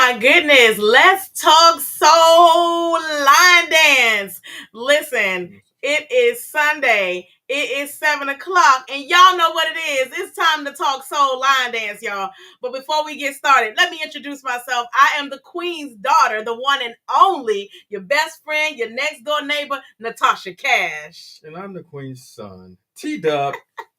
my goodness. Let's talk soul line dance. Listen, it is Sunday. It is 7 o'clock, and y'all know what it is. It's time to talk soul line dance, y'all. But before we get started, let me introduce myself. I am the Queen's daughter, the one and only, your best friend, your next door neighbor, Natasha Cash. And I'm the Queen's son, T-Dub,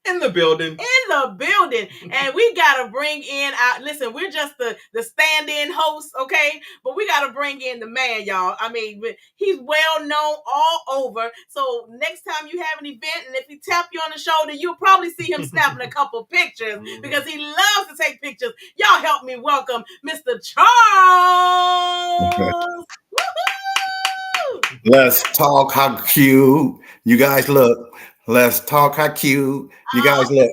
in the building. And we gotta bring in our listen, we're just the stand-in host, okay? But we gotta bring in the man, y'all. I mean, he's well known all over. So next time you have an event, and if he tap you on the shoulder, you'll probably see him snapping a couple pictures because he loves to take pictures. Y'all help me welcome Mr. Charles. Woo-hoo! Let's talk how cute you guys look. Let's talk how cute you guys look.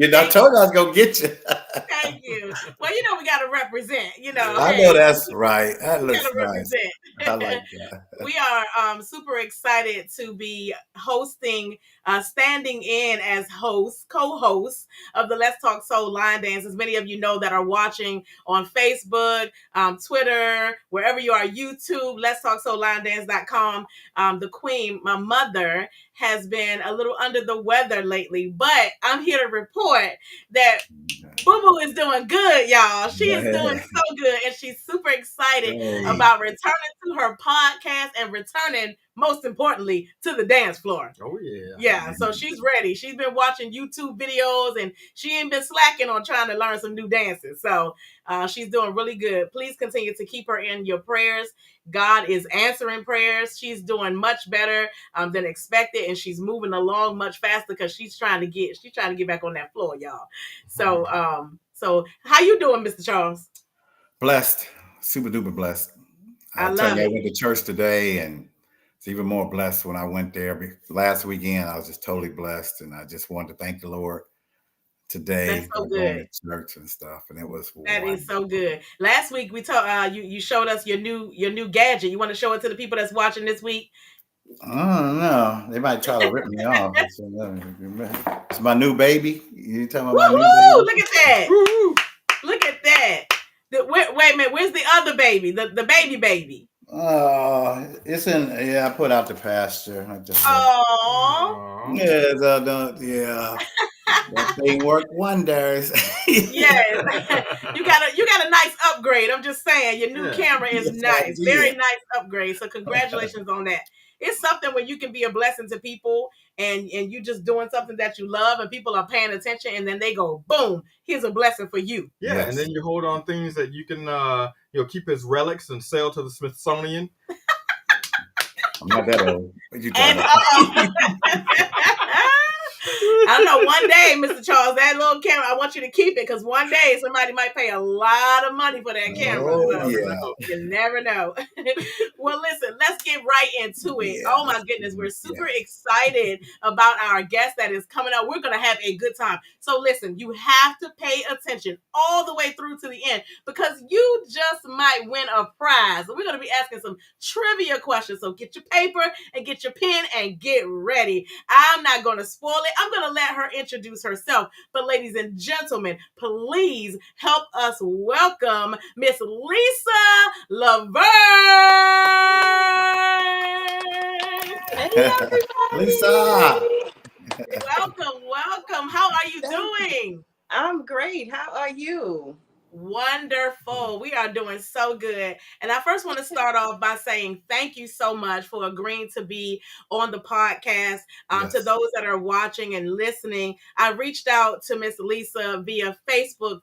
I told you I was gonna get you. Thank you. Well, we gotta represent. I know that's right. That looks nice. Represent. I like that. We are super excited to be hosting, standing in as co-host of the Let's Talk Soul Line Dance. As many of you know that are watching on Facebook, Twitter, wherever you are, YouTube, Let's Talk Soul Line Dance.com. The Queen, my mother, has been a little under the weather lately, but I'm here to report that Boo Boo is doing good, y'all. She is doing so good, and she's super excited about returning to her podcast and returning, most importantly, to the dance floor. Oh, yeah. Yeah, so she's ready. She's been watching YouTube videos, and she ain't been slacking on trying to learn some new dances. So she's doing really good. Please continue to keep her in your prayers. God is answering prayers. She's doing much better than expected, and she's moving along much faster because she's trying to get back on that floor, y'all. So so how you doing, Mr. Charles? Blessed, super duper blessed. I went to church today, and it's even more blessed when I went there last weekend. I was just totally blessed, and I just wanted to thank the Lord today. That's so good. Church and stuff, and it was is so good. Last week we talked. You showed us your new gadget. You want to show it to the people that's watching this week? I don't know. They might try to rip me off. It's my new baby. You talking about my new baby? Look at that! Woo-hoo. Look at that! Wait a minute. Where's the other baby? The baby? It's in. Yeah, I put out the pasture. Oh. Yeah. That thing work wonders. Yes, you got a nice upgrade. I'm just saying, your new camera is nice, very nice upgrade. So congratulations on that. It's something where you can be a blessing to people, and you just doing something that you love, and people are paying attention, and then they go, boom, here's a blessing for you. Yeah, yes. And then you hold on things that you can keep as relics and sell to the Smithsonian. I'm not that old. I don't know. One day, Mr. Charles, that little camera, I want you to keep it because one day somebody might pay a lot of money for that camera. You never know. Well, listen, let's get right into it. Oh my goodness, we're super excited about our guest that is coming up. We're going to have a good time. So listen, you have to pay attention all the way through to the end because you just might win a prize. We're going to be asking some trivia questions. So get your paper and get your pen and get ready. I'm not going to spoil it. I'm going to let her introduce herself. But ladies and gentlemen, please help us welcome Miss Lisa Laverne. Hey, everybody. Lisa. Welcome. How are you doing? I'm great. How are you? Wonderful. We are doing so good. And I first want to start off by saying thank you so much for agreeing to be on the podcast. To those that are watching and listening, I reached out to Miss Lisa via Facebook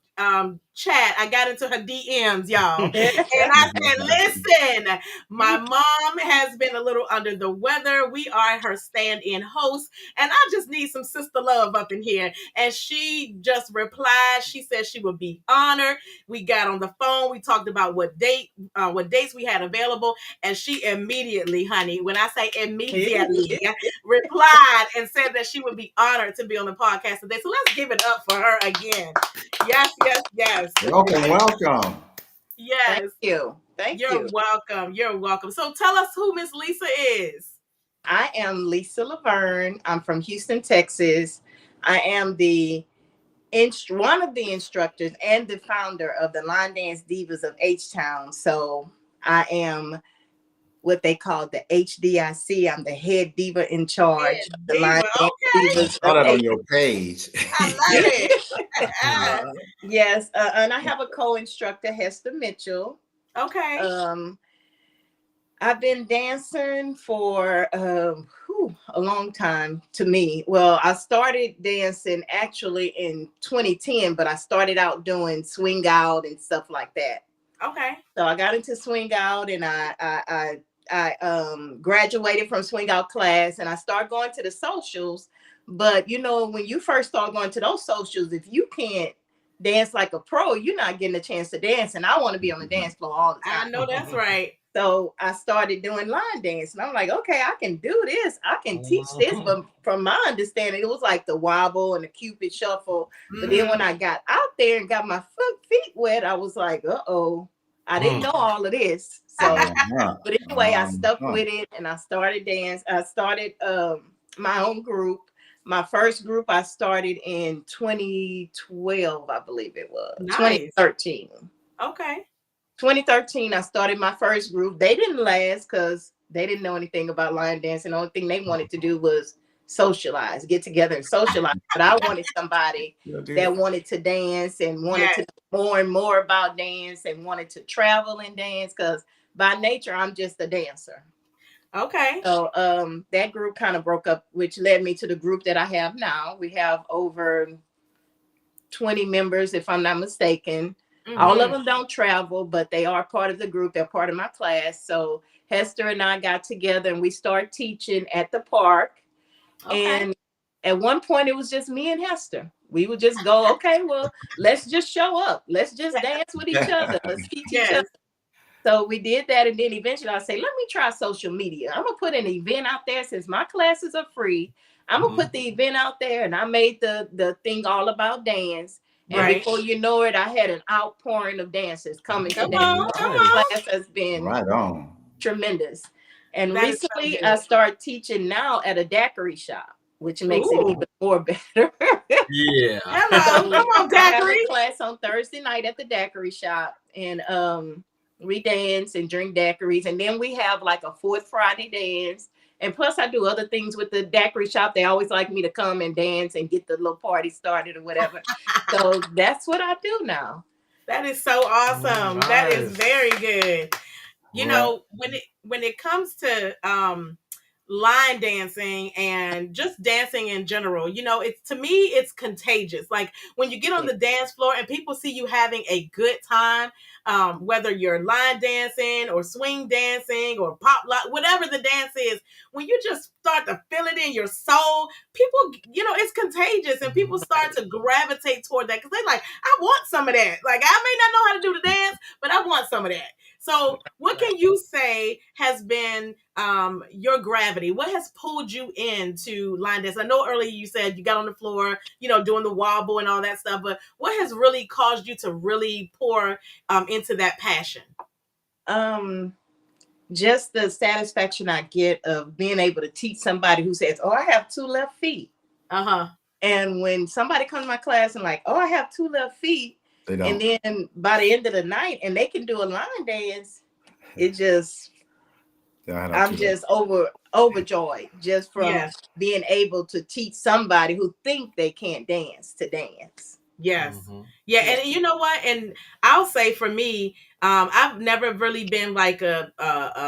chat. I got into her DMs, y'all. And I said, listen, my mom has been a little under the weather. We are her stand-in host, and I just need some sister love up in here. And she just replied. She said she would be honored. We got on the phone. We talked about what dates we had available. And she immediately, honey, when I say immediately, replied and said that she would be honored to be on the podcast today. So let's give it up for her again. Yes. Welcome. Yes. Thank you. You're welcome. So tell us who Miss Lisa is. I am Lisa Laverne. I'm from Houston, Texas. I am the one of the instructors and the founder of the Line Dance Divas of H-Town. So I am what they call the HDIC. I'm the head diva in charge of the Line Dance Okay. I saw that on your page. I love it. Yes, and I have a co-instructor, Hester Mitchell. Okay. I've been dancing for a long time to me. Well, I started dancing actually in 2010, but I started out doing swing out and stuff like that. Okay. So I got into swing out, and I graduated from swing out class, and I started going to the socials. But you know, when you first start going to those socials, if you can't dance like a pro, you're not getting a chance to dance. And I want to be on the dance floor all the time. I know that's right. So I started doing line dance, and I'm like, okay, I can do this. I can teach this. But from my understanding, it was like the wobble and the Cupid shuffle. But then when I got out there and got my feet wet, I was like, I didn't know all of this. So, but anyway, I stuck with it, and I started dance. I started my own group. My first group I started in 2012, I believe it was. Nice. 2013. Okay. 2013, I started my first group. They didn't last because they didn't know anything about line dancing. The only thing they wanted to do was socialize, get together and socialize. But I wanted somebody that wanted to dance and wanted to know more and more about dance and wanted to travel and dance, because by nature, I'm just a dancer. Okay. So that group kind of broke up, which led me to the group that I have now. We have over 20 members, if I'm not mistaken. All of them don't travel, but they are part of the group. They're part of my class. So Hester and I got together and we started teaching at the park. Okay. And at one point it was just me and Hester. We would just go, okay, well, let's just show up. Let's just dance with each other. Let's teach each other. So we did that. And then eventually I say, let me try social media. I'm going to put an event out there since my classes are free. I'm going to put the event out there. And I made the thing all about dance. And before you know it, I had an outpouring of dancers coming today. The class has been tremendous. And that recently I started teaching now at a daiquiri shop, which makes it even more better. Yeah. Hello, come on, daiquiri. I have a class on Thursday night at the daiquiri shop, and we dance and drink daiquiris. And then we have like a fourth Friday dance. And plus I do other things with the daiquiri shop. They always like me to come and dance and get the little party started or whatever. So that's what I do now. That is so awesome. Nice. That is very good. You know, when it comes to line dancing and just dancing in general, you know, to me, it's contagious. Like when you get on the dance floor and people see you having a good time, whether you're line dancing or swing dancing or pop lock, whatever the dance is, when you just start to feel it in your soul, people, you know, it's contagious and people start to gravitate toward that because they're like, I want some of that. Like, I may not know how to do the dance, but I want some of that. So what can you say has been your gravity? What has pulled you into line dance? I know earlier you said you got on the floor, you know, doing the wobble and all that stuff, but what has really caused you to really pour into that passion? Just the satisfaction I get of being able to teach somebody who says, oh, I have two left feet. And when somebody comes to my class and like, oh, I have two left feet. And then by the end of the night, and they can do a line dance, it just, I'm just overjoyed just from being able to teach somebody who think they can't dance to dance. Yes. Yeah. And you know what? And I'll say for me, I've never really been like a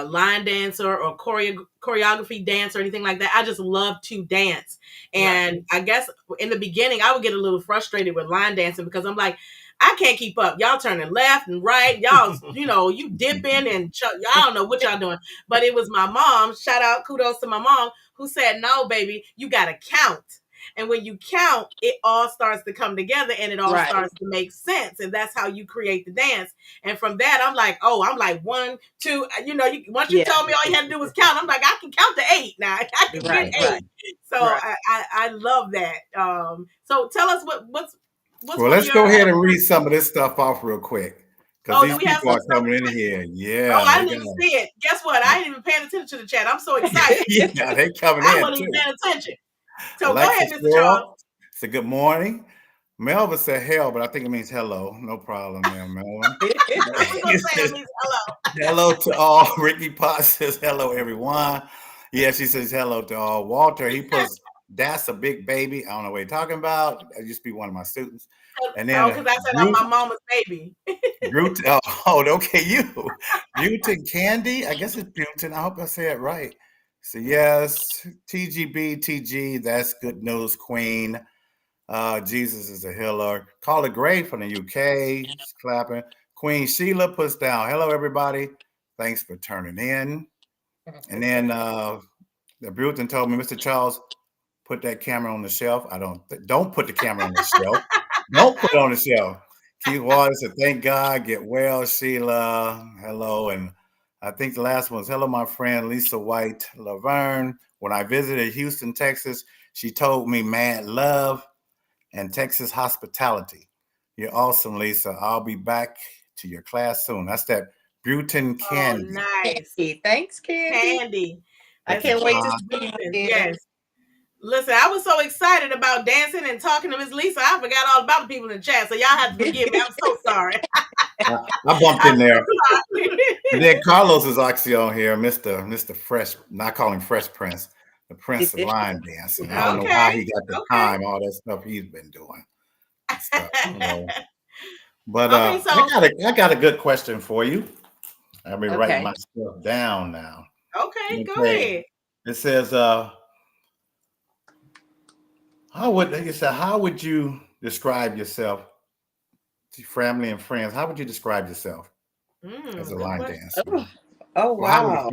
line dancer or choreography dancer or anything like that. I just love to dance. And I guess in the beginning, I would get a little frustrated with line dancing because I'm like, I can't keep up. Y'all turning left and right. Y'all, you know, you dipping and I don't know what y'all doing. But it was my mom, shout out, kudos to my mom, who said, no, baby, you got to count. And when you count, it all starts to come together and it all starts to make sense. And that's how you create the dance. And from that, I'm like, 1, 2, you know, once you told me all you had to do was count, I'm like, I can count to 8 now. I can get 8. So I love that. So tell us what's well, let's go ahead and read some of this stuff off real quick. Because these people are coming in here. Yeah. Oh, I didn't even see it. Guess what? I ain't even paying attention to the chat. I'm so excited. Yeah, they coming in. I wasn't even paying attention. So Alexis, go ahead, Mr. Charles. So good morning. Melva said hell, but I think it means hello. No problem there, Melva. We're gonna say it means hello. Hello to all. Ricky Potts says hello, everyone. Yeah, she says hello to all. Walter, he puts that's a big baby. I don't know what you're talking about. That used to be one of my students. And then because I said I'm my mama's baby. Okay, you. Butin Candy. I guess it's Butin. I hope I say it right. So yes, TG, that's good news, Queen. Jesus is a healer. Carla Gray from the UK. She's clapping. Queen Sheila puts down, hello, everybody. Thanks for turning in. And then the Butin told me, Mr. Charles, put that camera on the shelf. Don't put the camera on the shelf. Don't put it on the shelf. Keith Waters said, thank God, get well, Sheila. Hello. And I think the last one was, hello, my friend Lisa White Laverne. When I visited Houston, Texas, she told me mad love and Texas hospitality. You're awesome, Lisa. I'll be back to your class soon. That's that Butin Candy. Oh, nice. Thanks, Candy. Candy. I can't wait to see you. Yes. Listen, I was so excited about dancing and talking to Miss Lisa. I forgot all about the people in the chat. So y'all have to forgive me. I'm so sorry. I bumped in there. And then Carlos is actually on here, Mr. Fresh, not calling Fresh Prince, the Prince of Line Dancing. I don't know how he got the time, all that stuff he's been doing. But I got a good question for you. I've been writing my stuff down now. Okay, go ahead. It says, how would you describe yourself to family and friends? How would you describe yourself as a line dancer? Oh wow.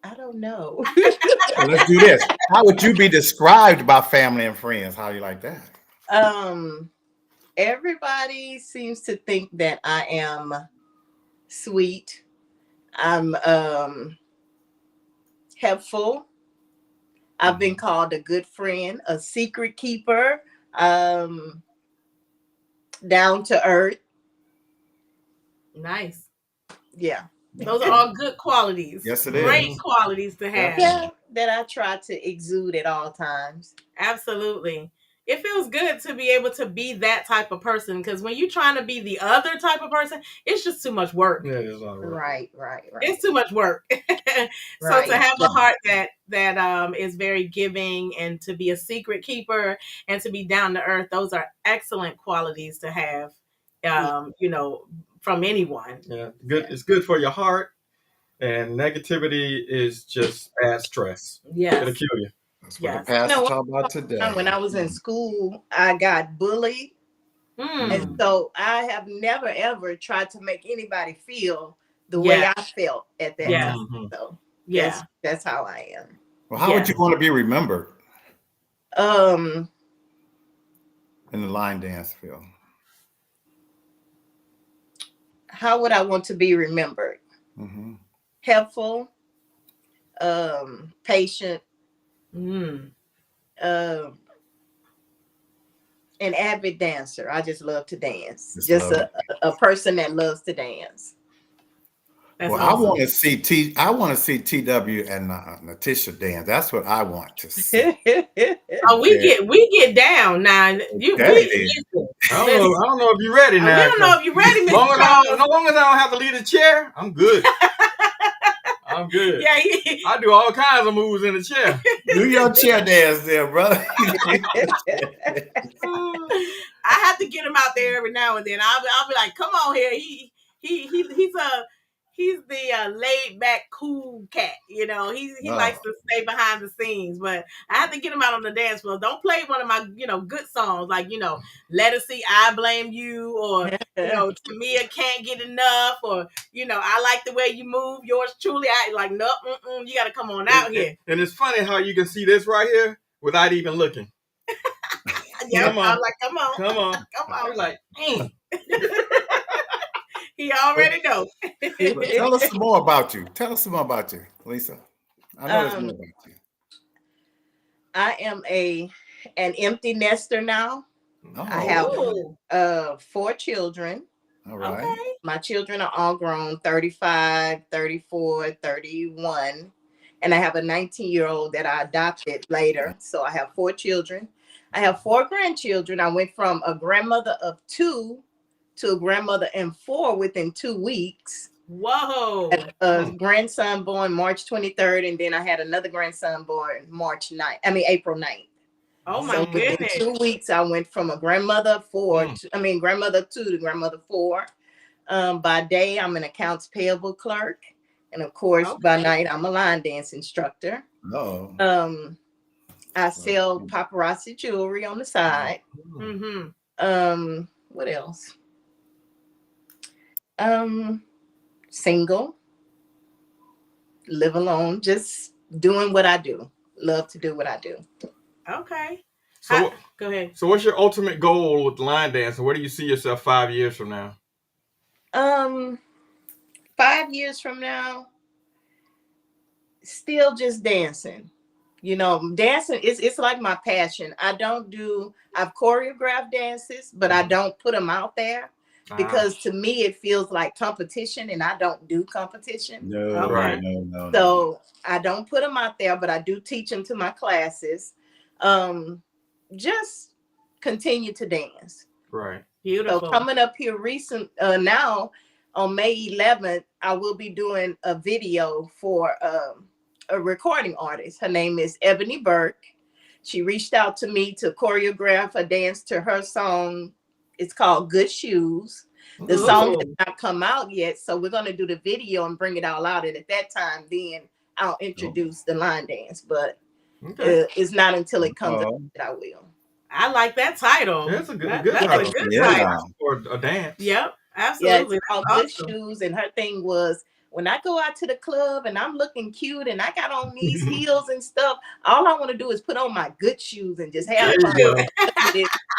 I don't know. Well, let's do this. How would you be described by family and friends? How do you like that? Everybody seems to think that I am sweet. I'm helpful. I've been called a good friend, a secret keeper, down to earth. Nice. Yeah. Those are all good qualities. Yes, it is. Great qualities to have. Yeah, that I try to exude at all times. Absolutely. It feels good to be able to be that type of person, because when you're trying to be the other type of person, it's just too much work. Yeah, it's all right. Right. It's too much work. So to have a heart that is very giving, and to be a secret keeper, and to be down to earth, those are excellent qualities to have. From anyone. Yeah, good. It's good for your heart, and negativity is just bad stress. Yeah, it'll kill you. That's what the pastor talked about today. When I was in school, I got bullied, and so I have never ever tried to make anybody feel the way I felt at that time. So that's how I am. Well, how would you want to be remembered? In the line dance field. How would I want to be remembered? Helpful, patient, an avid dancer. I just love to dance. Just a person that loves to dance. That's awesome. I want to see TW and Natisha dance. That's what I want to see. We get down now. I don't know if you're ready now. I don't know if you're ready, Mr. Long as I don't have to leave the chair, I'm good. I'm good. Yeah, I do all kinds of moves in the chair. Do your chair dance there, brother. I have to get him out there every now and then. I'll be like, come on here. He's the laid back, cool cat. He likes to stay behind the scenes, but I have to get him out on the dance floor. Don't play one of my, good songs like, Let Us See I Blame You, or, Tamia Can't Get Enough, or, I Like the Way You Move, Yours Truly. I like, no, you got to come on out here. And it's funny how you can see this right here without even looking. I'm like, come on. I was like, He already knows. Tell us some more about you. Lisa. I know there's more about you. I am an empty nester now. Oh. I have 4 children. All right. Okay. My children are all grown, 35, 34, 31. and I have a 19-year-old that I adopted later. So I have 4 children. I have 4 grandchildren. I went from a grandmother of 2 to a grandmother and 4 within 2 weeks. Whoa. A grandson born March 23rd, and then I had another grandson born April 9th. Oh my goodness. In 2 weeks, I went from a grandmother grandmother 2 to grandmother 4. By day, I'm an accounts payable clerk. And of course, by night, I'm a line dance instructor. Oh. I sell paparazzi jewelry on the side. Mm-hmm. What else? Single, live alone, just doing what I do. Love to do what I do. Okay. So go ahead. So what's your ultimate goal with line dancing? Where do you see yourself 5 years from now? 5 years from now, still just dancing. You know, dancing it's like my passion. I've choreographed dances, but I don't put them out there because to me it feels like competition, and I don't do competition. No, right. No. So I don't put them out there, but I do teach them to my classes. Just continue to dance. Right. Beautiful. So coming up here now on May 11th, I will be doing a video for a recording artist. Her name is Ebony Burke. She reached out to me to choreograph a dance to her song. It's called Good Shoes. The song did not come out yet, so we're going to do the video and bring it all out. And at that time, then I'll introduce the line dance. But it's not until it comes out that I will. I like that title. That's a good that's title. A good title. For a dance. Yep, absolutely. Yeah, it's called Good Shoes. And her thing was, when I go out to the club and I'm looking cute and I got on these heels and stuff, all I want to do is put on my good shoes and just have fun. There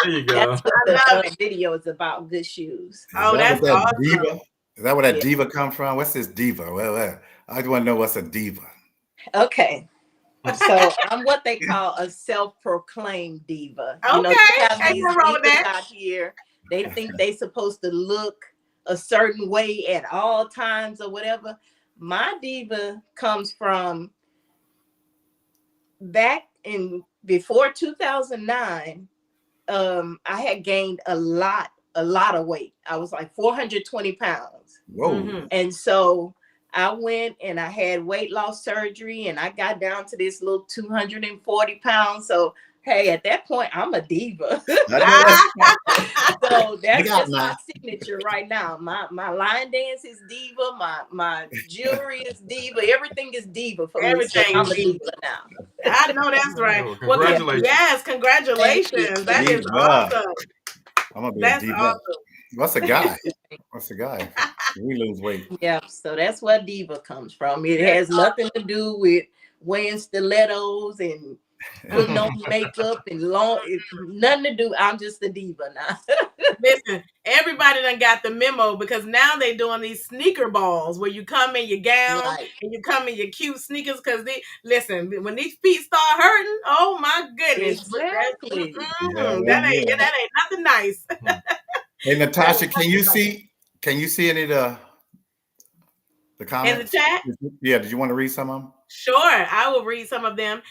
you go. That's what the video is about, good shoes. That's awesome. Diva? Is that where that diva come from? What's this diva? Well, I just want to know what's a diva. Okay. So I'm what they call a self-proclaimed diva. Okay. You know, they have these divas out here. They think they supposed to look a certain way at all times or whatever. My diva comes from back in before 2009. I had gained a lot of weight. I was like 420 pounds. Whoa. And so I went and I had weight loss surgery and I got down to this little 240 pounds. So hey, at that point, I'm a diva. So that's just my signature right now. My line dance is diva. My jewelry is diva. Everything is diva for me. So I'm a diva now. I know that's right. Well, congratulations. Yes, congratulations. That is awesome. I'm gonna be a diva. Awesome. What's a guy? We lose weight. Yeah, so that's where diva comes from. It has nothing to do with wearing stilettos and putting on makeup and nothing to do. I'm just a diva now. Listen, everybody done got the memo because now they doing these sneaker balls where you come in your gown and you come in your cute sneakers because when these feet start hurting, oh my goodness. Exactly. That ain't nothing nice. Hey Natasha, can you see any of the comments in the chat? Yeah, did you want to read some of them? Sure, I will read some of them.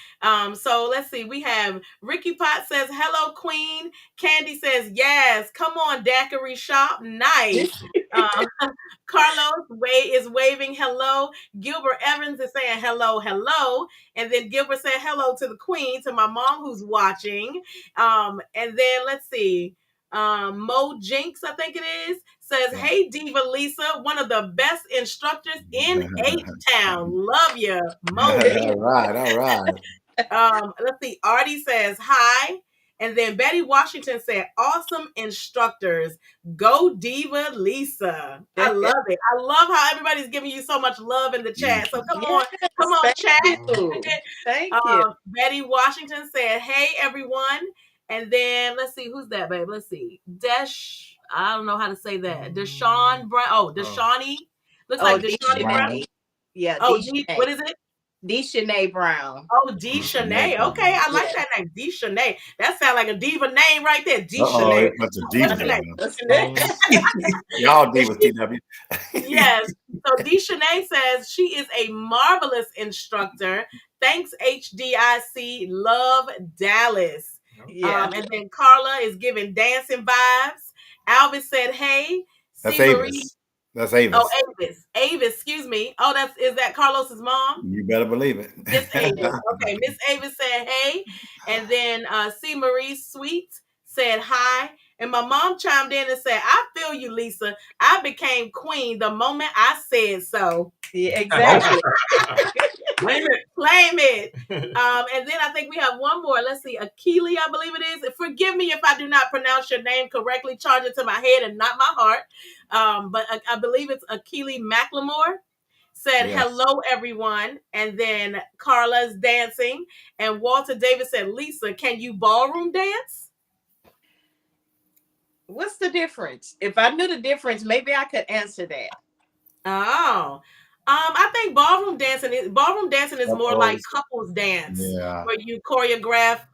So let's see. We have Ricky Pot says, hello, Queen. Candy says, yes. Come on, Daiquiri Shop. Nice. Carlos is waving hello. Gilbert Evans is saying hello. And then Gilbert said hello to the Queen, to my mom who's watching. And then let's see. Mo Jinx, I think it is, says, hey, Diva Lisa, one of the best instructors in H-Town. Love you, Mo. All right. Let's see. Artie says, hi. And then Betty Washington said, awesome instructors. Go Diva Lisa. I love it. I love how everybody's giving you so much love in the chat. So come on, chat. Thank you. Betty Washington said, hey, everyone. And then let's see, who's that, babe? Let's see. I don't know how to say that. Deshawn Brown. Oh, Deshawnee. Looks like Deshawnee Brown. Yeah. What is it? Deshanae Brown. Oh, Deshanae. Okay, I like that name. Deshanae. That sounds like a diva name right there. Deshanae. That's a diva. Y'all divas, TW. Yes. So Deshanae says she is a marvelous instructor. Thanks, HDIC. Love, Dallas. Yeah. And then Carla is giving dancing vibes. Alvis said, hey. That's C. Marie. Avis. That's Avis. Oh, Avis. Avis, excuse me. Oh, is that Carlos's mom? You better believe it. Miss Avis. Okay, Miss Avis said, hey. And then C. Marie Sweet said, hi. And my mom chimed in and said, I feel you, Lisa. I became queen the moment I said so. Yeah, exactly. Claim it. Claim it. And then I think we have one more. Let's see. Akili, I believe it is. Forgive me if I do not pronounce your name correctly. Charge it to my head and not my heart. But I believe it's Akili McLemore. Said, yes. Hello, everyone. And then Carla's dancing. And Walter Davis said, Lisa, can you ballroom dance? What's the difference? If I knew the difference, maybe I could answer that. Oh, I think ballroom dancing is more like couples dance, where you choreograph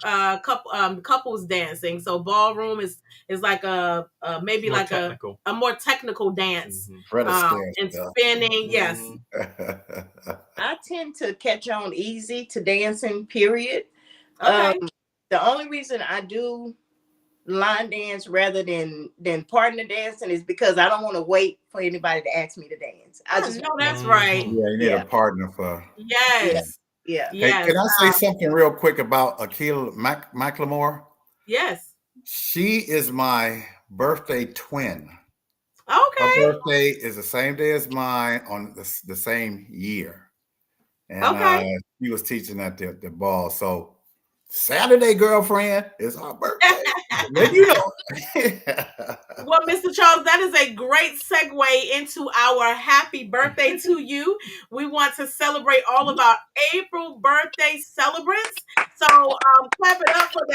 couples dancing. So ballroom is like a maybe more like technical. a more technical dance, and spinning. Yes, I tend to catch on easy to dancing. Period. Okay. The only reason I do line dance rather than partner dancing is because I don't want to wait for anybody to ask me to dance. I just know that's right. Yeah, you need a partner for. Yes. Yeah. Hey, can I say something real quick about Akil McLemore? Yes. She is my birthday twin. Okay. Her birthday is the same day as mine on the same year. And she was teaching at the ball. So Saturday, girlfriend, is our birthday. Then you know. Well, Mr. Charles, that is a great segue into our happy birthday to you. We want to celebrate all of our April birthday celebrants. So clap it up for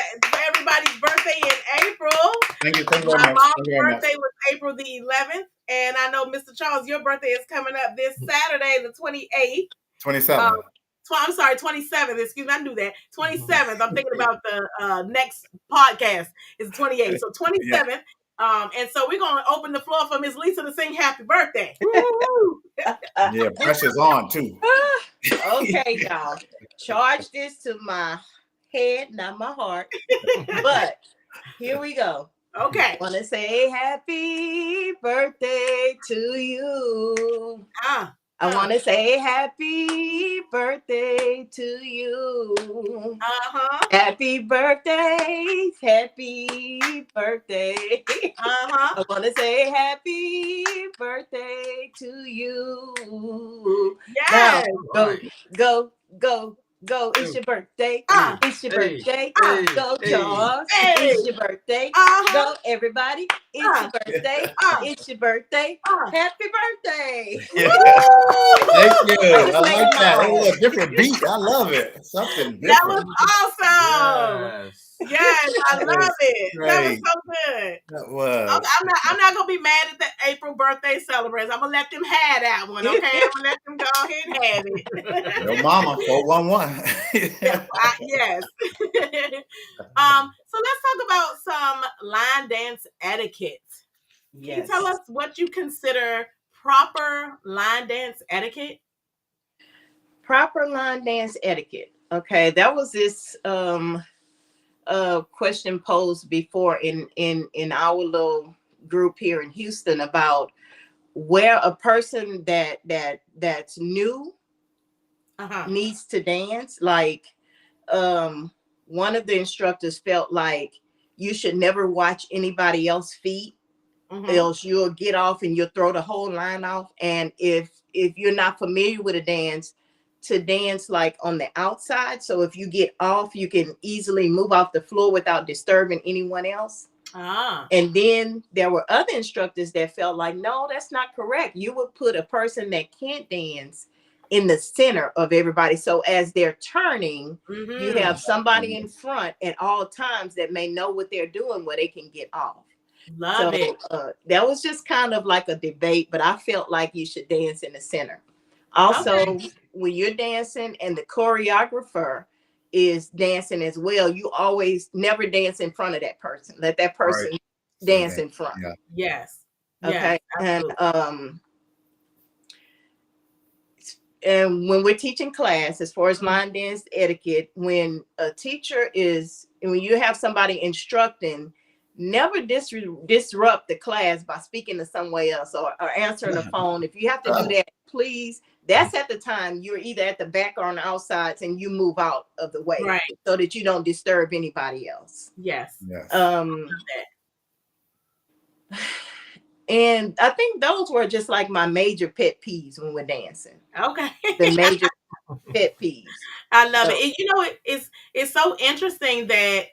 everybody's birthday in April. Thank you. My mom's birthday was April the 11th. And I know, Mr. Charles, your birthday is coming up this Saturday, the 28th. 27th. I'm sorry, 27th. Excuse me, I knew that. 27th. I'm thinking about the next podcast. It's 28th. So 27th. And so we're going to open the floor for Miss Lisa to sing happy birthday. Yeah, pressure's on too. Okay, y'all. Charge this to my head, not my heart. But here we go. Okay. Want to say happy birthday to you. I want to say happy birthday to you. Happy birthday. Happy birthday. I want to say happy birthday to you. Yes. Now, go. It's your birthday. It's your birthday. Go, Charles. It's your birthday. Go, everybody. It's your birthday. It's your birthday. Happy birthday. Thank you. I like that. It was a different beat. I love it. Something different. That was awesome. Yes, I love it. Great. That was so good. That was. Okay, I'm not gonna be mad at the April birthday celebrants. I'm gonna let them have that one. Okay, I'm gonna let them go ahead and have it. Your mama 411. Yes. So let's talk about some line dance etiquette. Can you tell us what you consider proper line dance etiquette? Proper line dance etiquette. Okay, that was this question posed before in our little group here in Houston about where a person that's new needs to dance. Like one of the instructors felt like you should never watch anybody else's feet, else you'll get off and you'll throw the whole line off. And if you're not familiar with a dance, to dance like on the outside. So if you get off, you can easily move off the floor without disturbing anyone else. And then there were other instructors that felt like, no, that's not correct. You would put a person that can't dance in the center of everybody. So as they're turning, you have somebody in front at all times that may know what they're doing where they can get off. Love it. That was just kind of like a debate, but I felt like you should dance in the center. Also, when you're dancing and the choreographer is dancing as well, you always never dance in front of that person. Let that person dance in front. Yes. Okay. Yes, and and when we're teaching class, as far as line dance etiquette, when a teacher when you have somebody instructing, never disrupt the class by speaking to someone else or answering the phone. If you have to do that, please, that's at the time you're either at the back or on the outsides, and you move out of the way, right, so that you don't disturb anybody else. Yes. And I think those were just like my major pet peeves when we're dancing. Okay. The major pet peeves. I love it. You know, it's so interesting that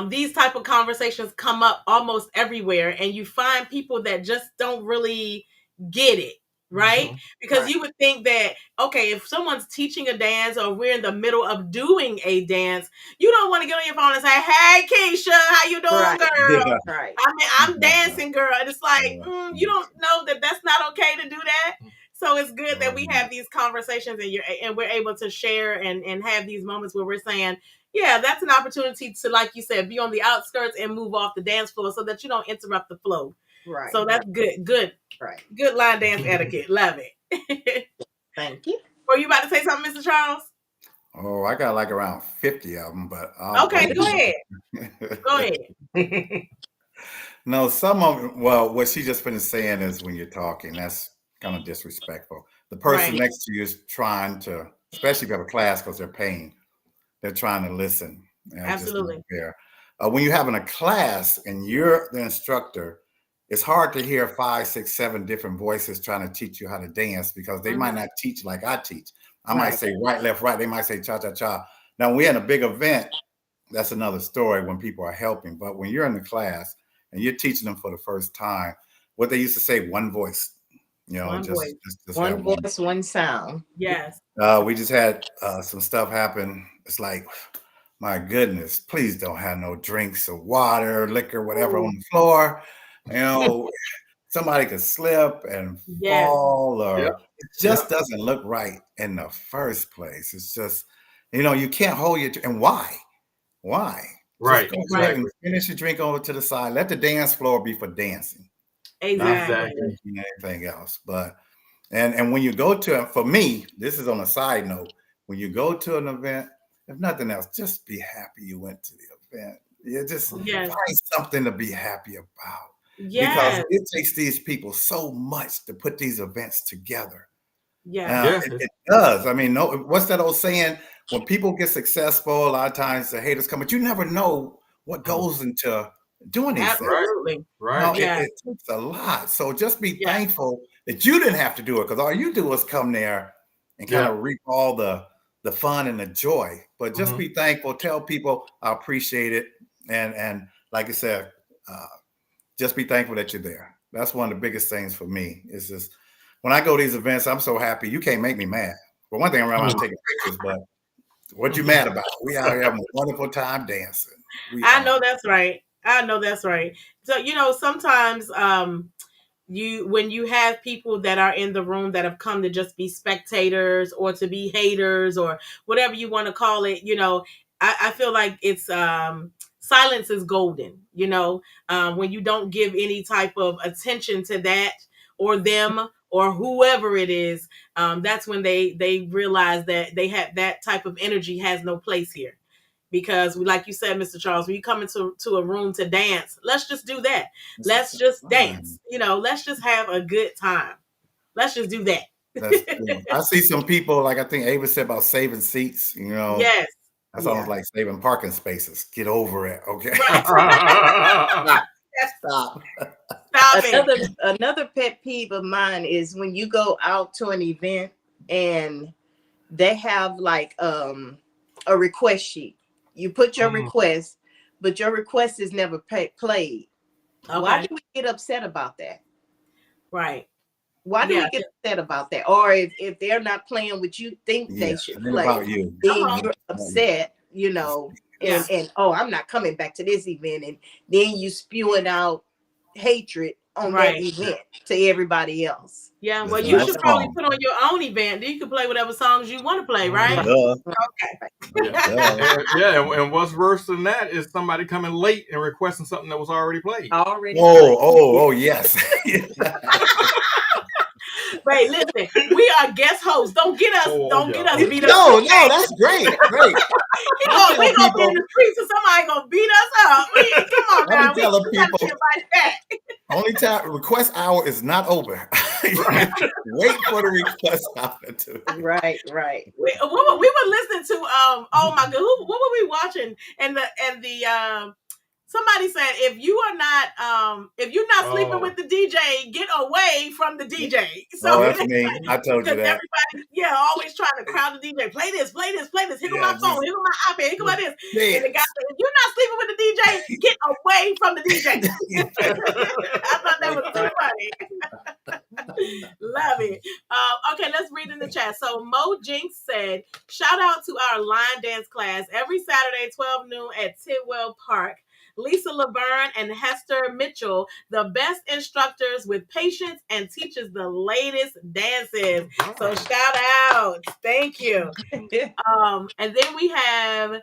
these type of conversations come up almost everywhere, and you find people that just don't really get it, right? Mm-hmm. Because you would think that, okay, if someone's teaching a dance or we're in the middle of doing a dance, you don't want to get on your phone and say, "Hey, Keisha, how you doing, girl?" Yeah. Right. I mean, I'm dancing, girl. And it's like, you don't know that that's not okay to do that. So it's good that we have these conversations and we're able to share and have these moments where we're saying, yeah, that's an opportunity to, like you said, be on the outskirts and move off the dance floor so that you don't interrupt the flow. Right. So that's good. Right. Good line dance etiquette. Love it. Thank you. Were you about to say something, Mr. Charles? Oh, I got like around 50 of them, but okay, go ahead. Go ahead. No, some of them, well, what she just finished saying is when you're talking, that's kind of disrespectful. The person next to you is trying to, especially if you have a class, because they're paying, they're trying to listen. Absolutely. When you're having a class and you're the instructor, it's hard to hear 5, 6, 7 different voices trying to teach you how to dance, because they might not teach like I teach. I might say right, left, right. They might say cha, cha, cha. Now, when we're in a big event, that's another story when people are helping. But when you're in the class and you're teaching them for the first time, what they used to say, one voice. You know, one voice, one sound. Yes. We just had some stuff happen. It's like, my goodness, please don't have no drinks or water, liquor, whatever on the floor. You know, somebody could slip and fall, or it just doesn't look right in the first place. It's just, you know, you can't hold your, and why? Why? Right. Just go ahead and finish your drink over to the side. Let the dance floor be for dancing. Exactly. Anything else. But and when you go to, for me, this is on a side note, when you go to an event, if nothing else, just be happy you went to the event. You just find something to be happy about. Because it takes these people so much to put these events together. It does. I mean, what's that old saying? When people get successful, a lot of times the haters come, but you never know what goes into doing these Absolutely. things. Right. It takes a lot. So just be thankful that you didn't have to do it, because all you do was come there and kind of reap all the fun and the joy. But just be thankful. Tell people I appreciate it. And like I said, just be thankful that you're there. That's one of the biggest things for me. Is just when I go to these events, I'm so happy. You can't make me mad. For one thing, I'm around taking pictures, but what you mad about? We out here having a wonderful time dancing. I know that's right. So, you know, sometimes when you have people that are in the room that have come to just be spectators or to be haters or whatever you want to call it, you know, I feel like it's silence is golden, you know, when you don't give any type of attention to that or them or whoever it is, that's when they realize that they have that type of energy has no place here. Because like you said, Mr. Charles, when you come into a room to dance, let's just do that. Let's just dance. You know, let's just have a good time. Let's just do that. I see some people, like I think Ava said about saving seats, you know. Yes. That's almost like saving parking spaces. Get over it, okay? Stop it. Another pet peeve of mine is when you go out to an event and they have like a request sheet. You put your request, but your request is never played. Okay. Why do we get upset about that? Right. Why do we get upset about that? Or if they're not playing what you think they should play, then you're upset, you know, and I'm not coming back to this event. And then you spewing out hatred on that event to everybody else. Yeah, well, you should probably put on your own event. Then you can play whatever songs you want to play, right? Okay. And what's worse than that is somebody coming late and requesting something that was already played. Oh, yes. Wait, listen, we are guest hosts. Don't get us beat up. No, that's great. We gonna be in the streets and somebody gonna beat us up. Come on now. We telling people, like that. Only time request hour is not over. Wait for the request hour to. Right. We were listening to oh my god, what were we watching? And the somebody said if you're not sleeping with the DJ, get away from the DJ. So that's me. I told you that. Everybody, always trying to crowd the DJ. Play this. Here go my phone. Here go my iPad. Here go my this. Yeah. And the guy said, if you're not sleeping with the DJ, get away from the DJ. I thought that was too funny. Love it. Okay, let's read in the chat. So Mo Jinx said, shout out to our line dance class every Saturday, 12 noon at Tidwell Park. Lisa Laverne and Hester Mitchell, the best instructors with patience and teaches the latest dances. So shout out. Thank you. And then we have,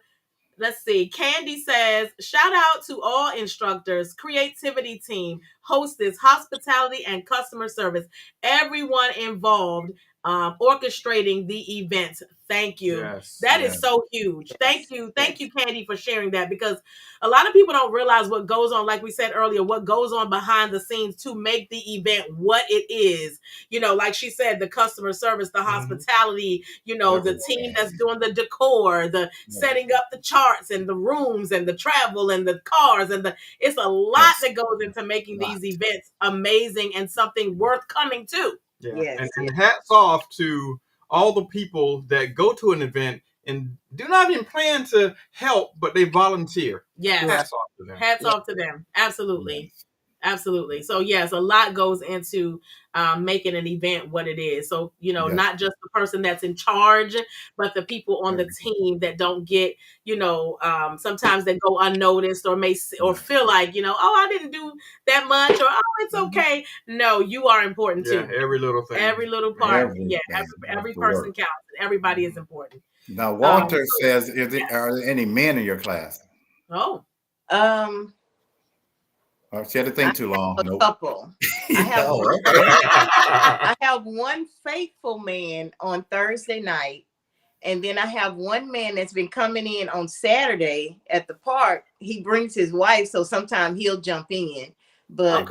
let's see, Candy says, shout out to all instructors, creativity team, hostess, hospitality, and customer service. Everyone involved orchestrating the event. Thank you. That is so huge. Thank you, Candy, for sharing that, because a lot of people don't realize what goes on, like we said earlier, what goes on behind the scenes to make the event what it is. Like she said, the customer service, the hospitality, the team that's doing the decor, the setting up the charts and the rooms and the travel and the cars and it's a lot that goes into making these events amazing and something worth coming to. Yeah. Yes. And hats off to all the people that go to an event and do not even plan to help, but they volunteer. Yes. Hats off to them. Hats off to them. Absolutely. Yes. Absolutely. So yes, a lot goes into making an event what it is. So, not just the person that's in charge, but the people on the team that don't get, sometimes they go unnoticed or or feel like, I didn't do that much, or, it's okay. No, you are important too. Every little thing. Every little part. Every person counts. Everybody is important. Now, Walter says, are there any men in your class? Oh. She had to think too long. A couple. I have one faithful man on Thursday night, and then I have one man that's been coming in on Saturday at the park. He brings his wife, so sometimes he'll jump in, but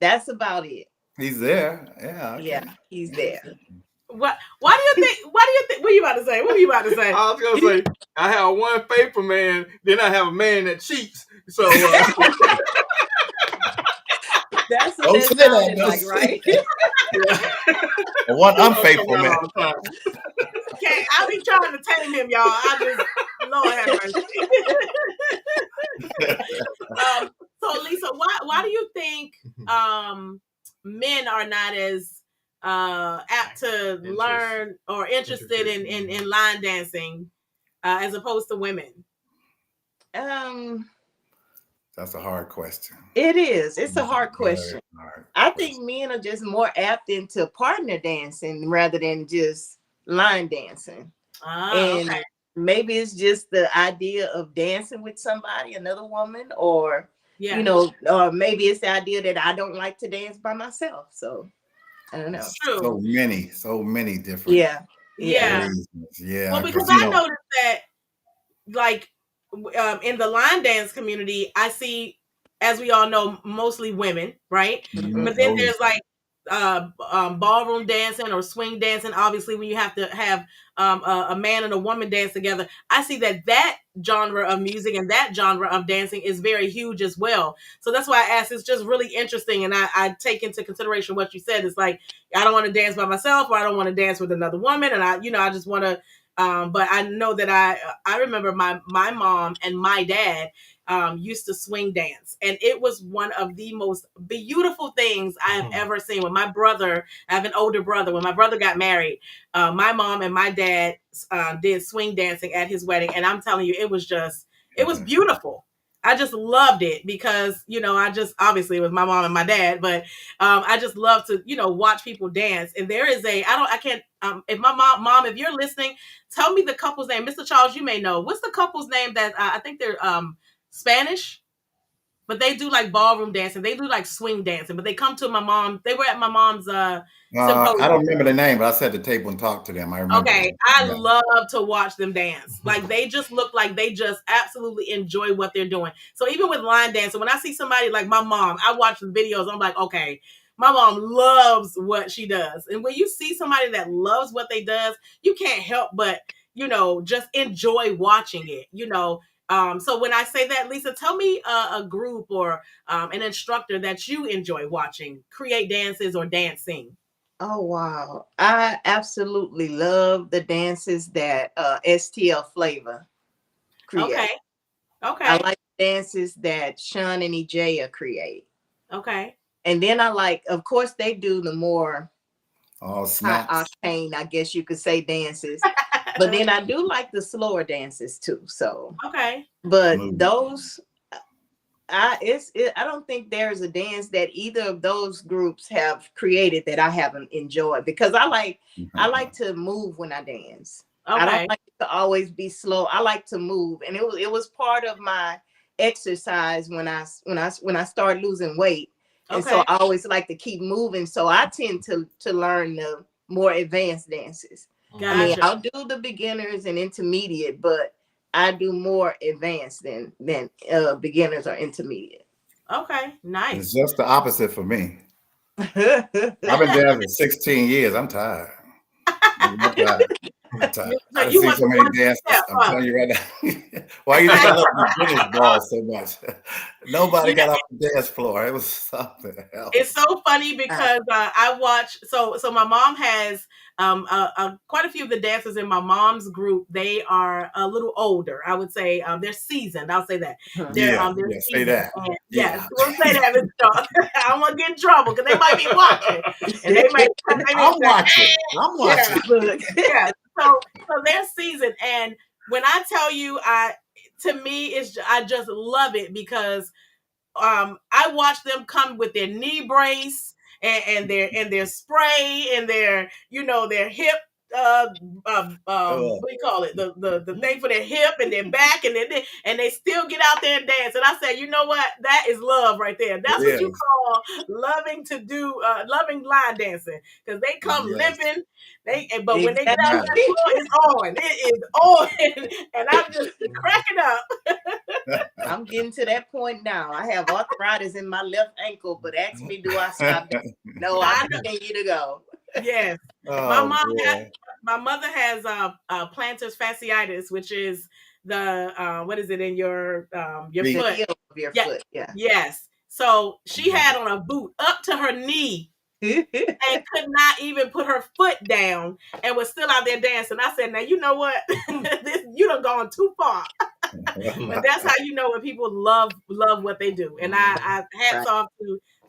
that's about it. He's there. Yeah. Okay. Yeah, he's there. Why do you think? What are you about to say? I was gonna say I have one faithful man, then I have a man that cheats. So. That's what that sounded like, right? One unfaithful man. Okay, I be trying to tame him, y'all. Lord have mercy. So Lisa, why do you think men are not as apt to learn or interested in line dancing as opposed to women? That's a hard question. It is. It's a hard question. I think men are just more apt into partner dancing rather than just line dancing. And maybe it's just the idea of dancing with somebody, another woman, or or maybe it's the idea that I don't like to dance by myself. So I don't know. True. So many different. Yeah. Well, because I noticed that, like, in the line dance community, I see, as we all know, mostly women, right? Mm-hmm. But then there's like ballroom dancing or swing dancing. Obviously, when you have to have a man and a woman dance together, I see that genre of music and that genre of dancing is very huge as well. So that's why I asked. It's just really interesting, and I take into consideration what you said. It's like, I don't want to dance by myself, or I don't want to dance with another woman, and I just want to. But I know that I remember my mom and my dad used to swing dance, and it was one of the most beautiful things I have ever seen. When my brother, I have an older brother, when my brother got married, my mom and my dad did swing dancing at his wedding, and I'm telling you, it was beautiful. I just loved it because, obviously it was my mom and my dad, but I just love to, watch people dance. And there is if my mom, if you're listening, tell me the couple's name. Mr. Charles, you may know. What's the couple's name that I think they're Spanish? but they do like ballroom dancing. They do like swing dancing, but they come to my mom. They were at my mom's symposium. I don't remember the name, but I sat at the table and talked to them. I remember. Okay, I love to watch them dance. Like they just look like they just absolutely enjoy what they're doing. So even with line dancing, when I see somebody like my mom, I watch the videos. I'm like, okay, my mom loves what she does. And when you see somebody that loves what they does, you can't help but, just enjoy watching it, So when I say that, Lisa, tell me a group or an instructor that you enjoy watching create dances or dancing. Oh, wow. I absolutely love the dances that STL Flavor create. Okay. I like dances that Sean and Ejaya create. Okay. And then I like, of course, they do the more high octane, I guess you could say, dances. But then I do like the slower dances too. So okay. But those, I don't think there's a dance that either of those groups have created that I haven't enjoyed, because I like to move when I dance. Okay. I don't like to always be slow. I like to move, and it was part of my exercise when I started losing weight. And so I always like to keep moving. So I tend to learn the more advanced dances. Gotcha. I mean, I'll do the beginners and intermediate, but I do more advanced than beginners or intermediate. Okay, nice. It's just the opposite for me. I've been dancing 16 years. I'm tired. I'm tired. I see so many dances. I'm telling you right now. Why you think I love beginners ball so much? Nobody got off the dance floor. It was something else. It's so funny because I watch. So my mom has quite a few of the dancers in my mom's group. They are a little older. I would say they're seasoned. I'll say that. They're seasoned. Say that. Yes, we'll say that, Mr. Shaw. I don't want to get in trouble because they might be watching. And they might. I'm watching. Yeah. So they're seasoned, and when I tell you, to me, I just love it because I watch them come with their knee brace and their spray and their their hip what do you call it, the thing for their hip and their back, and they still get out there and dance. And I said, you know what, that is love right there. That's what you call loving line dancing, because they come limping. But when they get out there, it's on. It is on, and I'm just cracking up. I'm getting to that point now. I have arthritis in my left ankle, but ask me, do I stop? No, I continue to go. Yes, my mother has plantar fasciitis, which is the what is it in your foot? Of your foot. Yeah. Yes. So she had on a boot up to her knee and could not even put her foot down, and was still out there dancing. I said, now you know what? You done gone too far. But that's how you know when people love what they do. And I hats off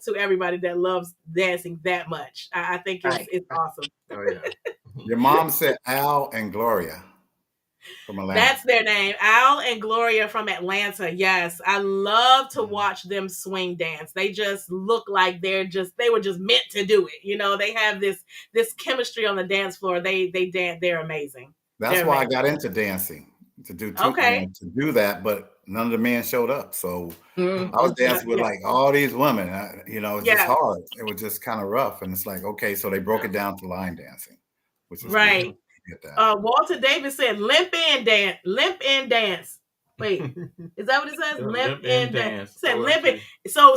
to everybody that loves dancing that much. I think it's awesome. Oh, yeah. Your mom said Al and Gloria from Atlanta. That's their name, Al and Gloria from Atlanta. Yes, I love to watch them swing dance. They just look like they were just meant to do it. They have this chemistry on the dance floor. They dance. They're amazing. That's why I got into dancing, to do to do that, but none of the men showed up. So I was dancing with like all these women. It's just hard. It was just kind of rough. And it's like, okay, so they broke it down to line dancing, which is right. Walter Davis said, limp in dance. Wait, is that what it says? Limp in dance. Said limp in. So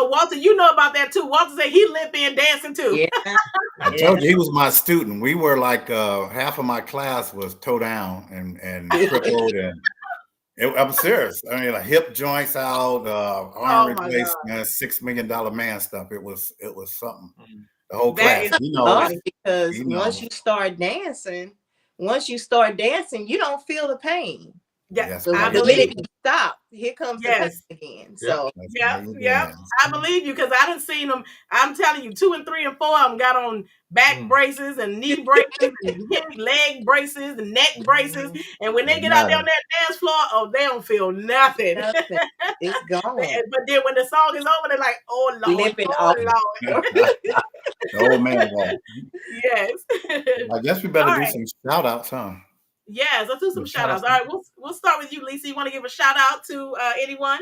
Walter, you know about that too. Walter said he limp in dancing too. Yeah. I told you he was my student. We were like half of my class was toe down and crippled, and I'm serious. I mean, like hip joints out, arm replacement, $6 million man stuff. It was something. The whole class, because once you start dancing, you don't feel the pain. Yeah, so I believe you stop. Here comes the pain again. So yeah, I believe you, because I done seen them. I'm telling you, 2 and 3 and 4 of them got on back braces and knee braces and hip leg braces and neck braces, and when they get out there on that dance floor, they don't feel nothing. It's gone. But then when the song is over, they're like, oh Lord, Lord. Oh man, yes. I guess we better do some shout outs, huh? Yes, let's do some shout outs. All right, we'll start with you, Lisa. You want to give a shout out to anyone?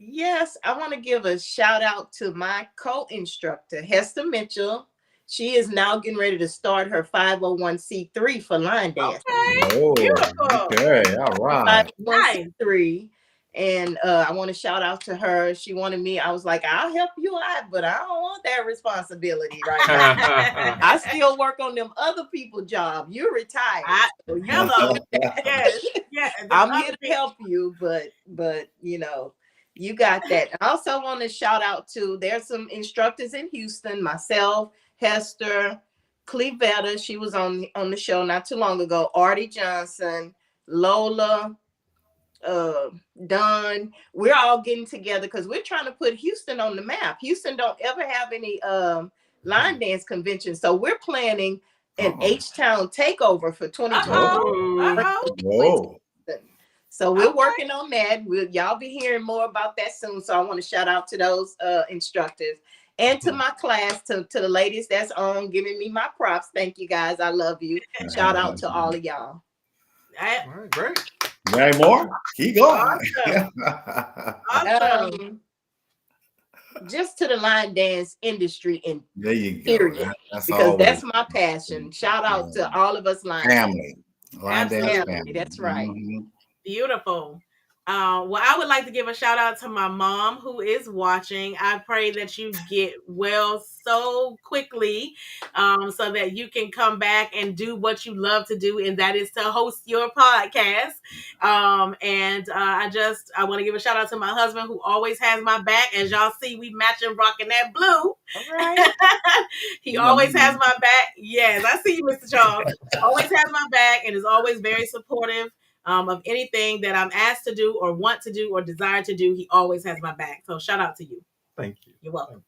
Yes, I want to give a shout out to my co-instructor, Hester Mitchell. She is now getting ready to start her 501c3 for line dance. Okay. Oh, Beautiful. okay, all right. 501c3. And I want to shout out to her. She wanted me. I was like, I'll help you out, but I don't want that responsibility right now. I still work on them other people's job. You're retired. So hello. Yes. I'm here to help you, but you know, you got that. I also want to shout out to, there's some instructors in Houston, myself, Hester, Clevetta. She was on the show not too long ago. Artie Johnson, Lola, Don. We're all getting together because we're trying to put Houston on the map. Houston don't ever have any line dance convention, so we're planning an H-Town takeover for 2020. Whoa. So we're working on that. Y'all be hearing more about that soon. So I want to shout out to those instructors and to my class, to the ladies that's on giving me my props. Thank you guys. I love you. Shout out to all of y'all. All right, great. Any more? Keep going. Awesome. Just to the line dance industry in there you go. Period. Because that's my passion. Shout out to all of us line family. Line dance family. That's right. Mm-hmm. Beautiful. Well, I would like to give a shout out to my mom who is watching. I pray that you get well so quickly so that you can come back and do what you love to do, and that is to host your podcast. And I want to give a shout out to my husband who always has my back. As y'all see, we matching rocking that blue. All right. He always has my back. Yes, I see you, Mr. Charles. Always has my back and is always very supportive. Of anything that I'm asked to do or want to do or desire to do, he always has my back. So shout out to you. Thank you. You're welcome.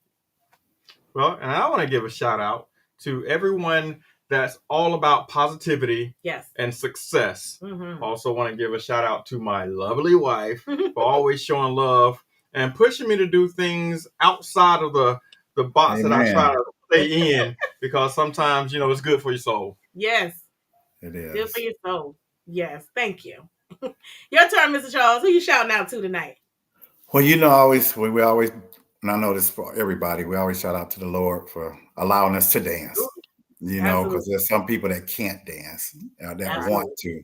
Well, and I want to give a shout out to everyone that's all about positivity and success. Mm-hmm. Also want to give a shout out to my lovely wife for always showing love and pushing me to do things outside of the box that I try to stay in, because sometimes, you know, it's good for your soul. Yes. It is. Good for your soul. Yes, thank you. Your turn, Mr. Charles. Who you shouting out to tonight? Well, you know, we always, and I know this for everybody, we always shout out to the Lord for allowing us to dance. You know, because there's some people that can't dance, that want to. You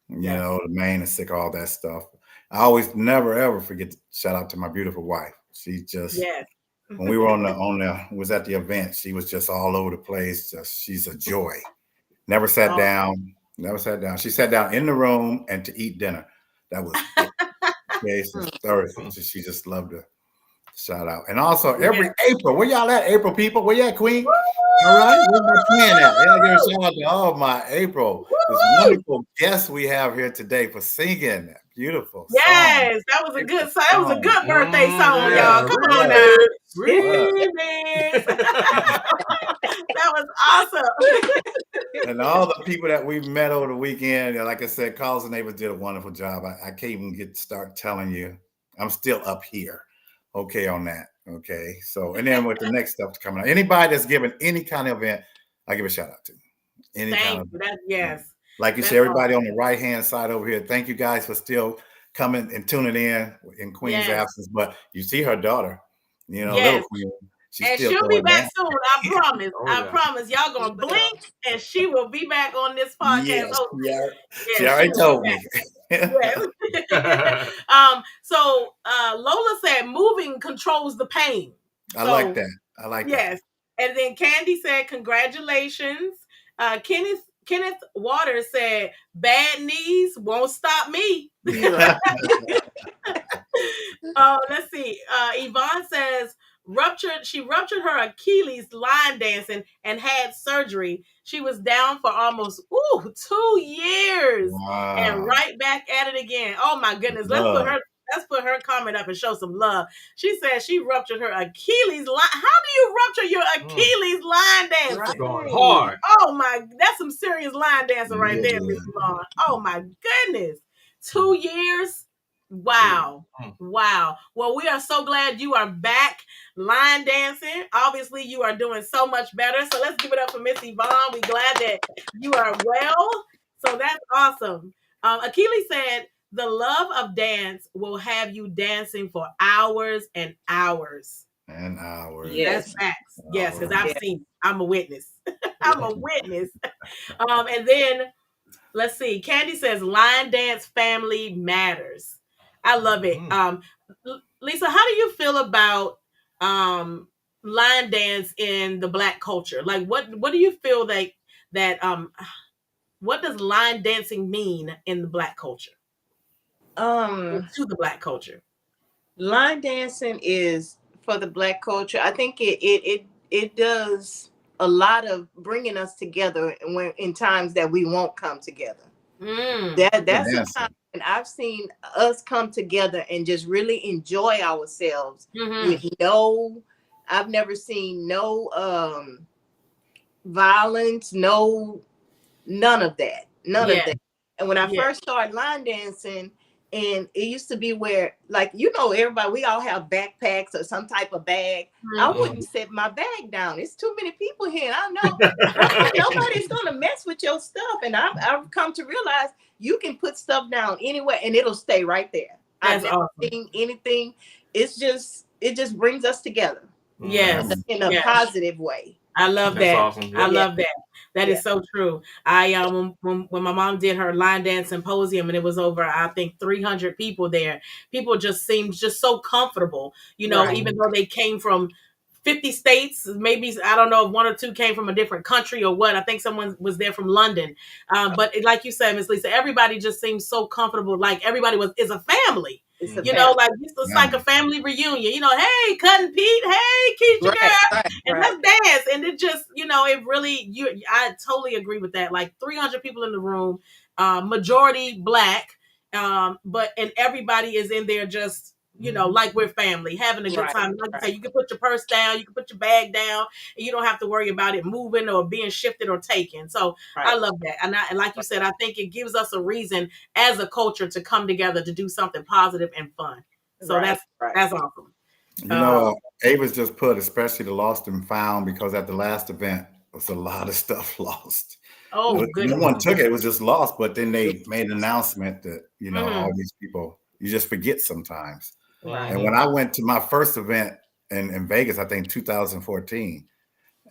know, the man is sick, all that stuff. I always never ever forget to shout out to my beautiful wife. She just when we were was at the event, she was just all over the place. She's a joy. Never sat down. Never sat down. She sat down in the room and to eat dinner. That was Thursday. She just loved to shout out. And also every April, where y'all at, April people? Where you at, Queen? All right, where's my plan at? Yeah, give a shout out to all my April. This wonderful guest we have here today for singing. Beautiful. Yes, song. That was a good song. That was a good birthday song, y'all. Come on now. That was awesome. And all the people that we met over the weekend, like I said, Calls and Neighbors did a wonderful job. I can't even start telling you. I'm still up here. Okay, on that. Okay. So, and then with the next stuff coming out, anybody that's giving any kind of event, I give a shout out to. Thank you. Yes. Like you said, everybody on the right-hand side over here, thank you guys for still coming and tuning in Queen's absence. But you see her daughter, you know, little Queen. She'll be back soon. I promise. I promise. Y'all gonna blink and she will be back on this podcast. She already told me. So Lola said moving controls the pain. I like that. I like that. Yes. And then Candy said, congratulations. Kenneth Waters said, bad knees won't stop me. Let's see. Yvonne says, she ruptured her Achilles line dancing and had surgery. She was down for almost 2 years and right back at it again. Oh my goodness. Let's put her comment up and show some love. She said she ruptured her Achilles line. How do you rupture your Achilles line dancing? Going hard. Oh my, that's some serious line dancing right there, Miss Yvonne. Oh my goodness. 2 years. Wow. Wow. Well, we are so glad you are back line dancing. Obviously, you are doing so much better. So let's give it up for Miss Yvonne. We're glad that you are well. So that's awesome. Achilles said, the love of dance will have you dancing for hours and hours. And hours. Yes. That's facts. Yes, because I've seen, I'm a witness. I'm a witness. And then let's see. Candy says line dance family matters. I love it. Lisa, how do you feel about line dance in the Black culture? Like what do you feel that what does line dancing mean in the Black culture? To the Black culture. Line dancing is for the Black culture. I think it does a lot of bringing us together when in times that we won't come together. That's a time when I've seen us come together and just really enjoy ourselves with I've never seen no violence, none of that. None of that. And when I first started line dancing, and it used to be where, like, everybody, we all have backpacks or some type of bag. I wouldn't set my bag down. It's too many people here. And I know nobody's going to mess with your stuff. And I've come to realize you can put stuff down anywhere and it'll stay right there. I've never seen anything. It just brings us together. Yes. In a positive way. I love that. Awesome. I love that. That is so true. I when my mom did her line dance symposium and it was over, I think 300 people there. People just seemed just so comfortable, even though they came from 50 states, maybe, I don't know if one or two came from a different country or what. I think someone was there from London. But like you said, Miss Lisa, everybody just seems so comfortable. Like everybody is a family. Like it's like a family reunion. Hey, Cousin Pete, hey, Keisha girl, and let's dance. And it just, it really, I totally agree with that. Like 300 people in the room, majority Black, and everybody is in there just, like we're family, having a good time. Like you say, you can put your purse down, you can put your bag down, and you don't have to worry about it moving or being shifted or taken. So I love that. And like you said, I think it gives us a reason as a culture to come together to do something positive and fun. So that's awesome. Ava's just put, especially the lost and found, because at the last event, there was a lot of stuff lost. Oh, good. No one took it. It was just lost. But then they made an announcement that, all these people, you just forget sometimes. Right. And when I went to my first event in Vegas, I think 2014,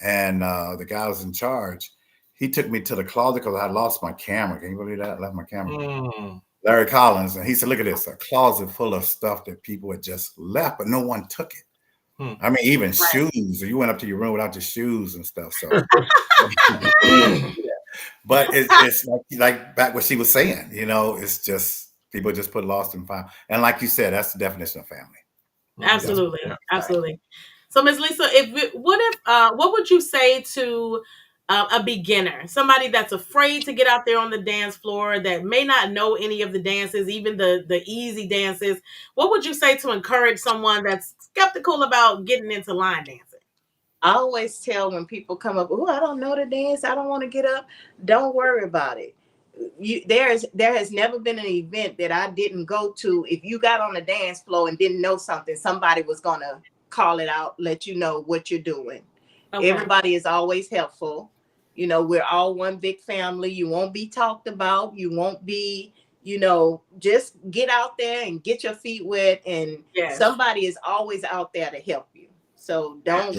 and the guy was in charge, he took me to the closet because I lost my camera. Can you believe that? I left my camera. Larry Collins. And he said, look at this, a closet full of stuff that people had just left, but no one took it. I mean, even shoes. You went up to your room without your shoes and stuff. So, but it's like back what she was saying, it's just, people just put lost and found. And like you said, that's the definition of family. Absolutely. Absolutely. So Ms. Lisa, what would you say to a beginner, somebody that's afraid to get out there on the dance floor, that may not know any of the dances, even the easy dances? What would you say to encourage someone that's skeptical about getting into line dancing? I always tell when people come up, oh, I don't know the dance, I don't want to get up. Don't worry about it. There has never been an event that I didn't go to. If you got on the dance floor and didn't know something, somebody was going to call it out, let you know what you're doing. Okay. Everybody is always helpful. We're all one big family. You won't be talked about. You won't be, just get out there and get your feet wet. And somebody is always out there to help you. So don't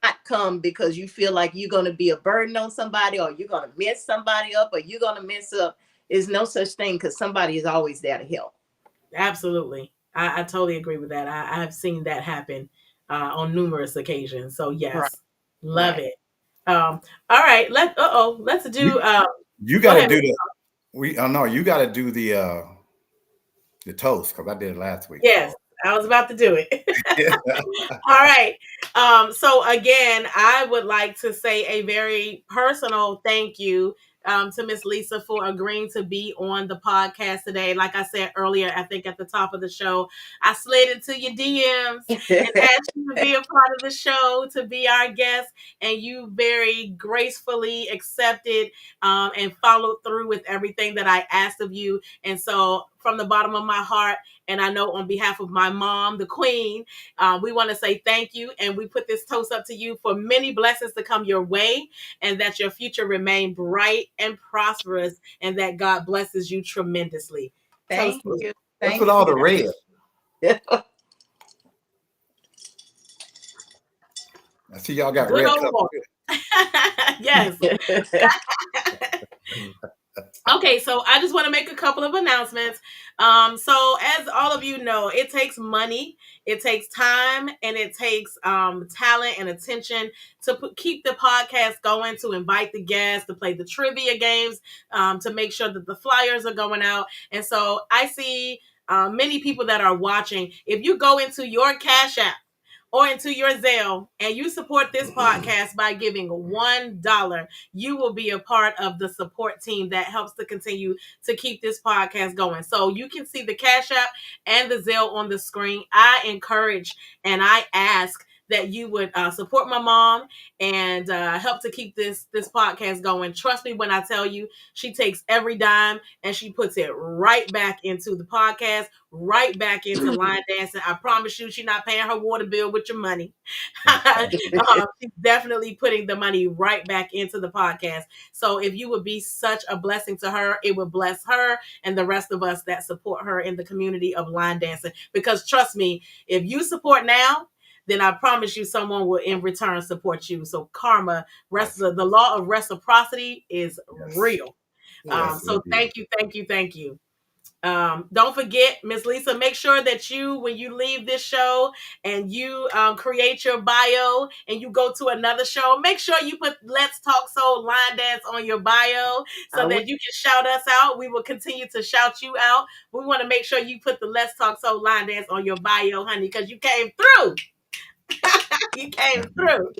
not come because you feel like you're going to be a burden on somebody, or you're going to mess somebody up, or you're going to mess up. There's no such thing, because somebody is always there to help. Absolutely. I totally agree with that. I have seen that happen on numerous occasions. So yes, love it. All right. Let's do. You got to do you got to do the toast, because I did it last week. Yes. I was about to do it. All right. So again, I would like to say a very personal thank you to Miss Lisa for agreeing to be on the podcast today. Like I said earlier, I think at the top of the show, I slid into your DMs and asked you to be a part of the show, to be our guest, and you very gracefully accepted and followed through with everything that I asked of you. And so from the bottom of my heart, and I know on behalf of my mom, the queen, we want to say thank you. And we put this toast up to you for many blessings to come your way, and that your future remain bright and prosperous, and that God blesses you tremendously. Thank you. What's with all the red? I see y'all got red cup. Yes. Okay, so I just want to make a couple of announcements. So as all of you know, it takes money, it takes time, and it takes talent and attention to keep the podcast going, to invite the guests, to play the trivia games, to make sure that the flyers are going out. And so I see many people that are watching. If you go into your Cash App or into your Zelle and you support this podcast by giving $1, you will be a part of the support team that helps to continue to keep this podcast going. So you can see the Cash App and the Zelle on the screen. I encourage and I ask that you would support my mom and help to keep this podcast going. Trust me when I tell you, she takes every dime and she puts it right back into the podcast, right back into line dancing. I promise you, she's not paying her water bill with your money. She's definitely putting the money right back into the podcast. So if you would be such a blessing to her, it would bless her and the rest of us that support her in the community of line dancing. Because trust me, if you support now, then I promise you someone will in return support you. So karma, the law of reciprocity is real. So thank you. Don't forget, Miss Lisa, make sure that when you leave this show and you create your bio and you go to another show, make sure you put Let's Talk Soul Line Dance on your bio so that you can shout us out. We will continue to shout you out. We want to make sure you put the Let's Talk Soul Line Dance on your bio, honey, because you came through. You came through.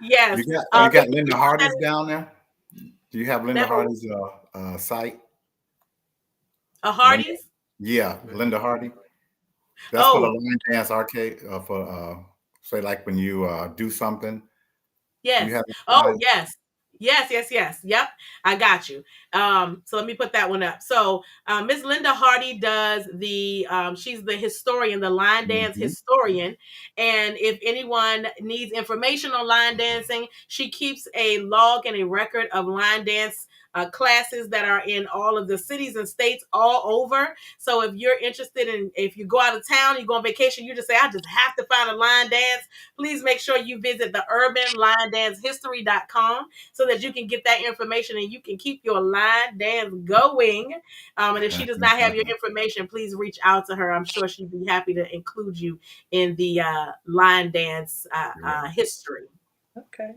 Yes. You got Linda Hardy's down there? Do you have Linda Hardy's site? A Hardy's? Linda Hardy. That's for the line dance arcade. For say like when you do something. Yes. Yes. Yep. I got you. So let me put that one up. So Miss Linda Hardy does she's the historian, the line dance historian. And if anyone needs information on line dancing, she keeps a log and a record of line dance classes that are in all of the cities and states all over. So if you're interested if you go out of town, you go on vacation, you just say, I just have to find a line dance. Please make sure you visit the urbanlinedancehistory.com so that you can get that information and you can keep your line dance going. And if she does not have your information, please reach out to her. I'm sure she'd be happy to include you in the line dance history. Okay.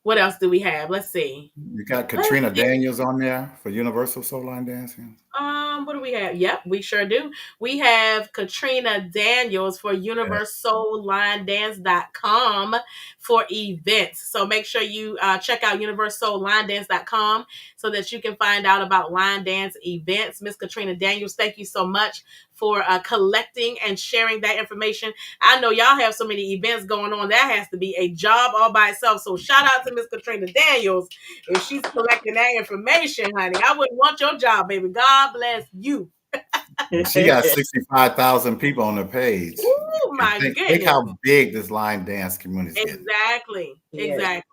What else do we have? Let's see. You got Katrina Daniels on there for Universal Soul Line Dancing. What do we have? Yep, we sure do. We have Katrina Daniels for UniversalLineDance.com for events. So make sure you check out UniversalLineDance.com so that you can find out about line dance events. Miss Katrina Daniels, thank you so much for collecting and sharing that information. I know y'all have so many events going on. That has to be a job all by itself. So shout out to Miss Katrina Daniels if she's collecting that information, honey. I wouldn't want your job, baby. God bless you. She got 65,000 people on the page. Oh my goodness. Think how big this line dance community is. Exactly. Yes.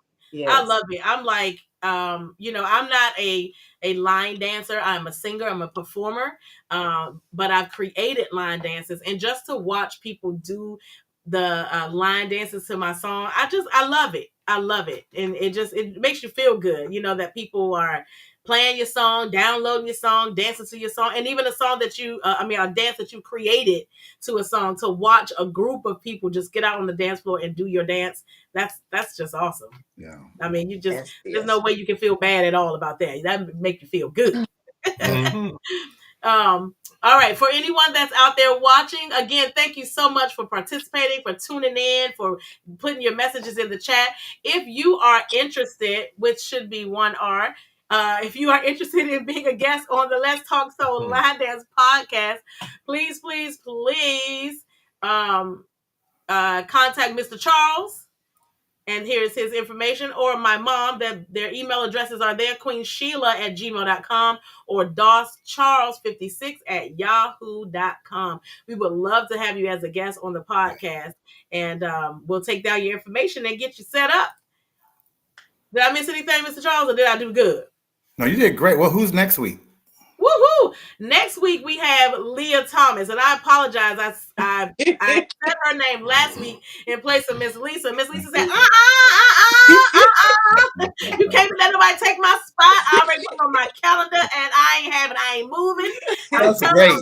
I love it. I'm like, I'm not a line dancer. I'm a singer. I'm a performer. But I've created line dances, and just to watch people do the line dances to my song, I love it. I love it. And it makes you feel good, that people are playing your song, downloading your song, dancing to your song, and even a song that a dance that you created to a song. To watch a group of people just get out on the dance floor and do your dance, that's just awesome. Yeah. I mean, there's no way you can feel bad at all about that. That would make you feel good. All right. For anyone that's out there watching, again, thank you so much for participating, for tuning in, for putting your messages in the chat. If you are interested, which should be 1R, if you are interested in being a guest on the Let's Talk Soul Line Dance podcast, please contact Mr. Charles. And here's his information, or my mom. Their email addresses are there, queensheila@gmail.com or dosscharles56@yahoo.com. We would love to have you as a guest on the podcast, and we'll take down your information and get you set up. Did I miss anything, Mr. Charles, or did I do good? No, you did great. Well, who's next week? Woohoo! Next week we have Leah Thomas, and I apologize. I said her name last week in place of Miss Lisa. Miss Lisa said, you can't let nobody take my spot. I already put on my calendar, and I ain't moving. That's great.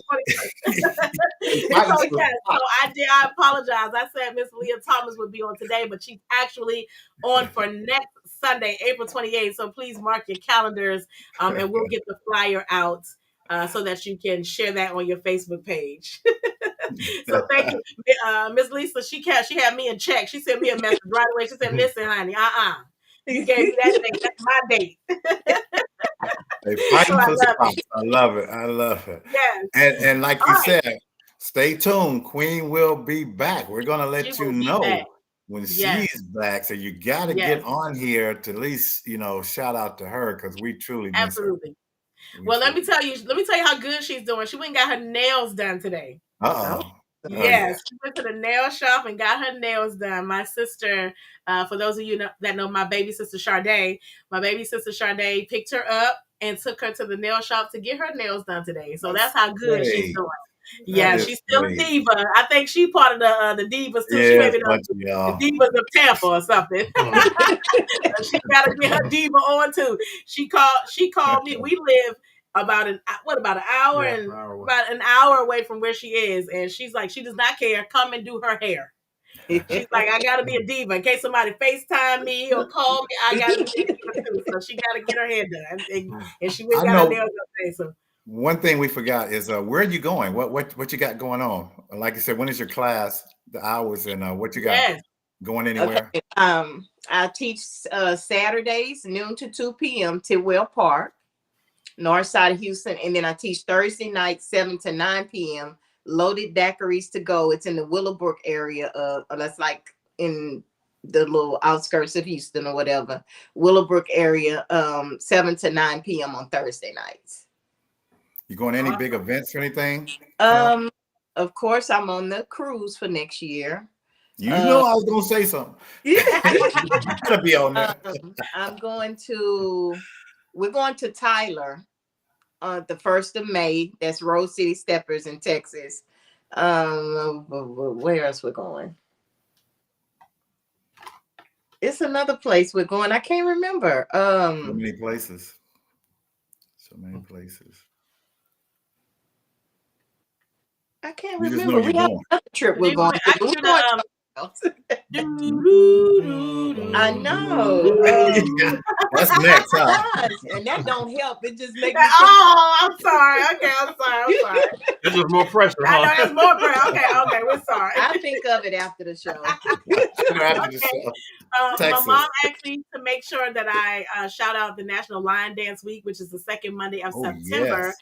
I apologize. I said Miss Leah Thomas would be on today, but she's actually on for next Sunday, April 28th. So please mark your calendars, and we'll get the flyer out so that you can share that on your Facebook page. So thank you, Miss Lisa. She had me in check. She sent me a message right away. She said, "Listen, honey, you gave me that date. That's my date." I love it. I love it. Yes. And like you said, stay tuned. Queen will be back. We're gonna let you know when she's back. So you gotta get on here to at least, shout out to her, because we truly absolutely. Well, let me tell you how good she's doing. She went and got her nails done today. Yes, she went to the nail shop and got her nails done. My sister, for those of you that know my baby sister Sade picked her up and took her to the nail shop to get her nails done today. So that's how good she's doing. Yeah, she's still a diva. I think she's part of the divas too. She may be the divas of Tampa or something. She got to get her diva on too. She called me. We live about an hour about an hour away from where she is, and she's like, she does not care. Come and do her hair. She's like, I gotta be a diva in case somebody FaceTime me or call me. I gotta be a diva too. So she gotta get her hair done, and she went got her nails up there. So one thing we forgot is where are you going? What you got going on? Like I said, when is your class? The hours and what you got going anywhere? Okay. I teach Saturdays noon to 2 p.m. Tidwell Park, north side of Houston, and then I teach Thursday night 7 to 9 p.m. Loaded Daiquiris to Go. It's in the Willowbrook area that's like in the little outskirts of Houston or whatever. Willowbrook area, 7 to 9 p.m. on Thursday nights. You going to any big events or anything? Of course, I'm on the cruise for next year. You know I was gonna say something. Yeah. Gotta be on there. We're going to Tyler on the 1st of May. That's Rose City Steppers in Texas. Where else we're going? It's another place we're going. I can't remember. So many places. I can't remember. We have another trip we're going to. I know. That's next, huh? And that don't help. It just makes I'm sorry. Okay, I'm sorry. There's just more pressure. I know there's more pressure. Okay, we're sorry. I'll think of it after the show. My mom asked me to make sure that I shout out the National Line Dance Week, which is the second Monday of September. Yes.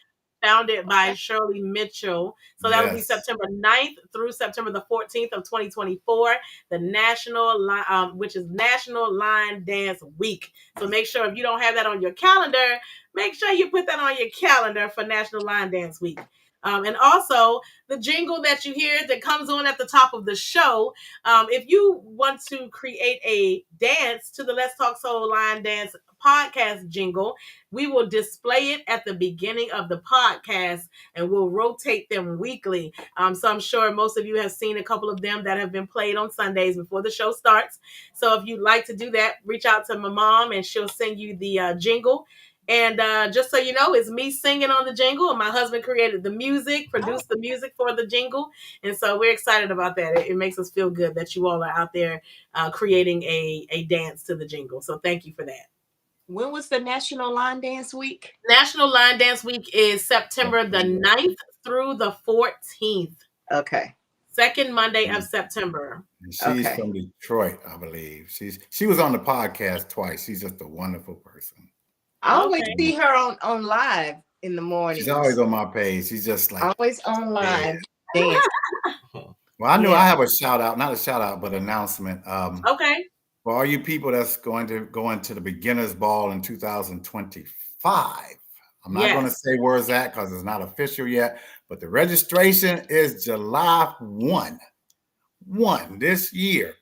Founded by Shirley Mitchell. So that will be September 9th through September the 14th of 2024, the National Line, which is National Line Dance Week. So make sure if you don't have that on your calendar, make sure you put that on your calendar for National Line Dance Week. And also the jingle that you hear that comes on at the top of the show. If you want to create a dance to the Let's Talk Soul Line Dance podcast jingle, we will display it at the beginning of the podcast and we'll rotate them weekly. So I'm sure most of you have seen a couple of them that have been played on Sundays before the show starts. So if you'd like to do that, reach out to my mom and she'll send you the jingle. And just so you know, it's me singing on the jingle, and my husband created the music, produced the music for the jingle. And so we're excited about that. It makes us feel good that you all are out there creating a dance to the jingle. So thank you for that. When was the National Line Dance Week? National Line Dance Week is September the 9th through the 14th. Okay. Second Monday of September. She's from Detroit, I believe. She was on the podcast twice. She's just a wonderful person. I always see her on live in the morning. She's always on my page. She's just like always on live. Well, I knew I have a shout out, not a shout out, but announcement. For all you people that's going to go into the Beginners Ball in 2025. I'm not going to say where it's at because it's not official yet, but the registration is July 1 this year.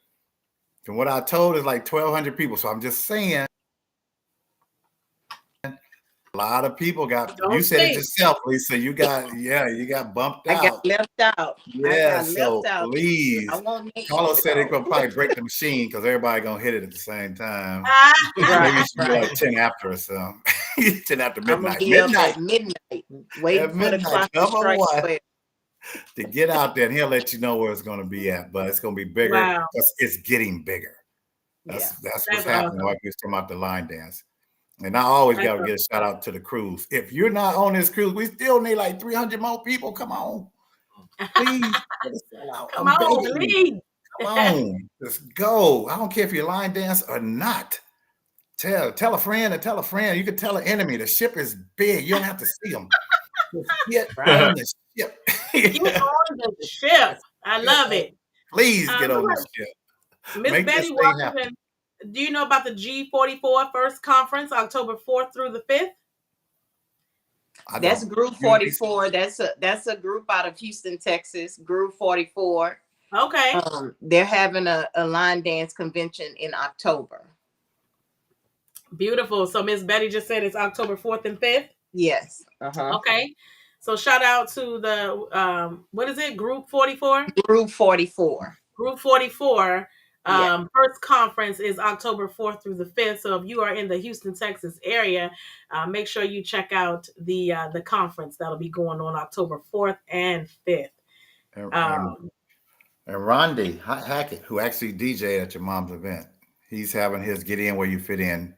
From what I told is like 1,200 people. So I'm just saying, A lot of people got. You said it yourself, Lisa. You got bumped out. I got left out. Yeah, so please. Carlos said they're gonna probably break the machine because everybody gonna hit it at the same time. Maybe it should be like 10 after or something. 10 after midnight. Midnight. Wait for the clock to strike. To get out there, and he'll let you know where it's going to be at, but it's going to be bigger because it's getting bigger. That's what's happening. Like you was talking about the line dance. And I always got to get a shout out to the crews. If you're not on this cruise, we still need like 300 more people. Come on. Please. Come on, please. Come on. Let's go. I don't care if you line dance or not. Tell a friend and tell a friend. You can tell an enemy. The ship is big. You don't have to see them. Get on the ship. Get on the ship. I love it. Please get on the ship. Miss Betty Washington, do you know about the G44 First Conference, October 4th through the 5th? That's Group 44. That's a group out of Houston, Texas. Group 44. Okay. They're having a line dance convention in October. Beautiful. So Miss Betty just said it's October 4th and 5th? Yes. Okay. So shout out to the what is it? Group 44? Group 44. Group 44. First conference is October 4th through the 5th. So if you are in the Houston, Texas area, make sure you check out the conference that'll be going on October 4th and 5th. And Rondi Hackett, who actually DJed at your mom's event, he's having his Get In Where You Fit In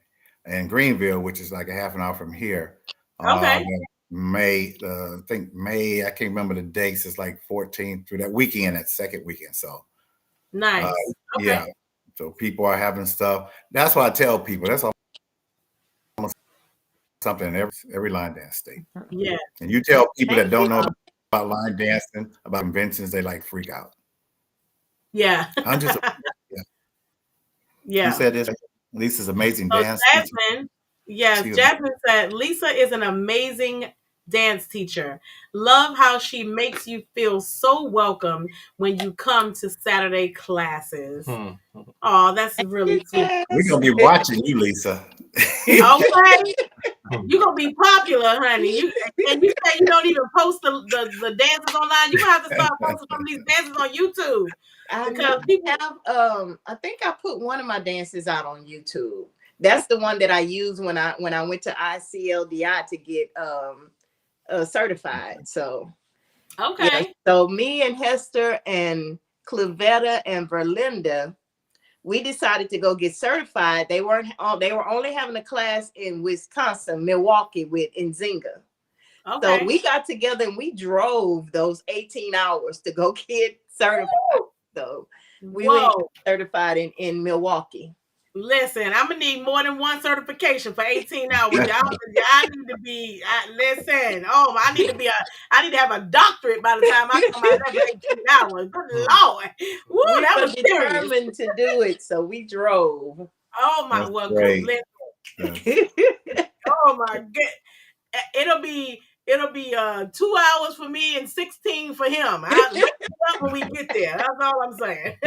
Greenville, which is like a half an hour from here. Okay. May, I can't remember the dates. It's like 14th through that weekend, that second weekend. So nice. Okay. Yeah. So people are having stuff. That's what I tell people. That's almost something in every line dance state. Yeah. And you tell people that don't know about line dancing, about conventions, they like freak out. Yeah. Hundreds of yeah. You said this. Lisa's amazing dance. Jasmine. Yes, Jasmine said Lisa is an amazing dance teacher. Love how she makes you feel so welcome when you come to Saturday classes. Oh, that's really sweet. We're gonna be watching you, Lisa. Okay. You're gonna be popular, honey. You say you don't even post the dances online. You're gonna have to start posting some of these dances on YouTube. Because people have I think I put one of my dances out on YouTube. That's the one that I used when I went to ICLDI to get certified. So okay. Yeah, so me and Hester and Clavetta and Verlinda, we decided to go get certified. They were only having a class in Wisconsin, Milwaukee with Nzinga. Okay. So we got together and we drove those 18 hours to go get certified. So we went certified in Milwaukee. Listen, I'm gonna need more than one certification for 18 hours. I need to be. Listen, I need to have a doctorate by the time I come out of 18 hours. Good Lord, woo, that was determined to do it, so we drove. Oh my, well, good. Oh my God, it'll be 2 hours for me and 16 for him. When we get there, that's all I'm saying.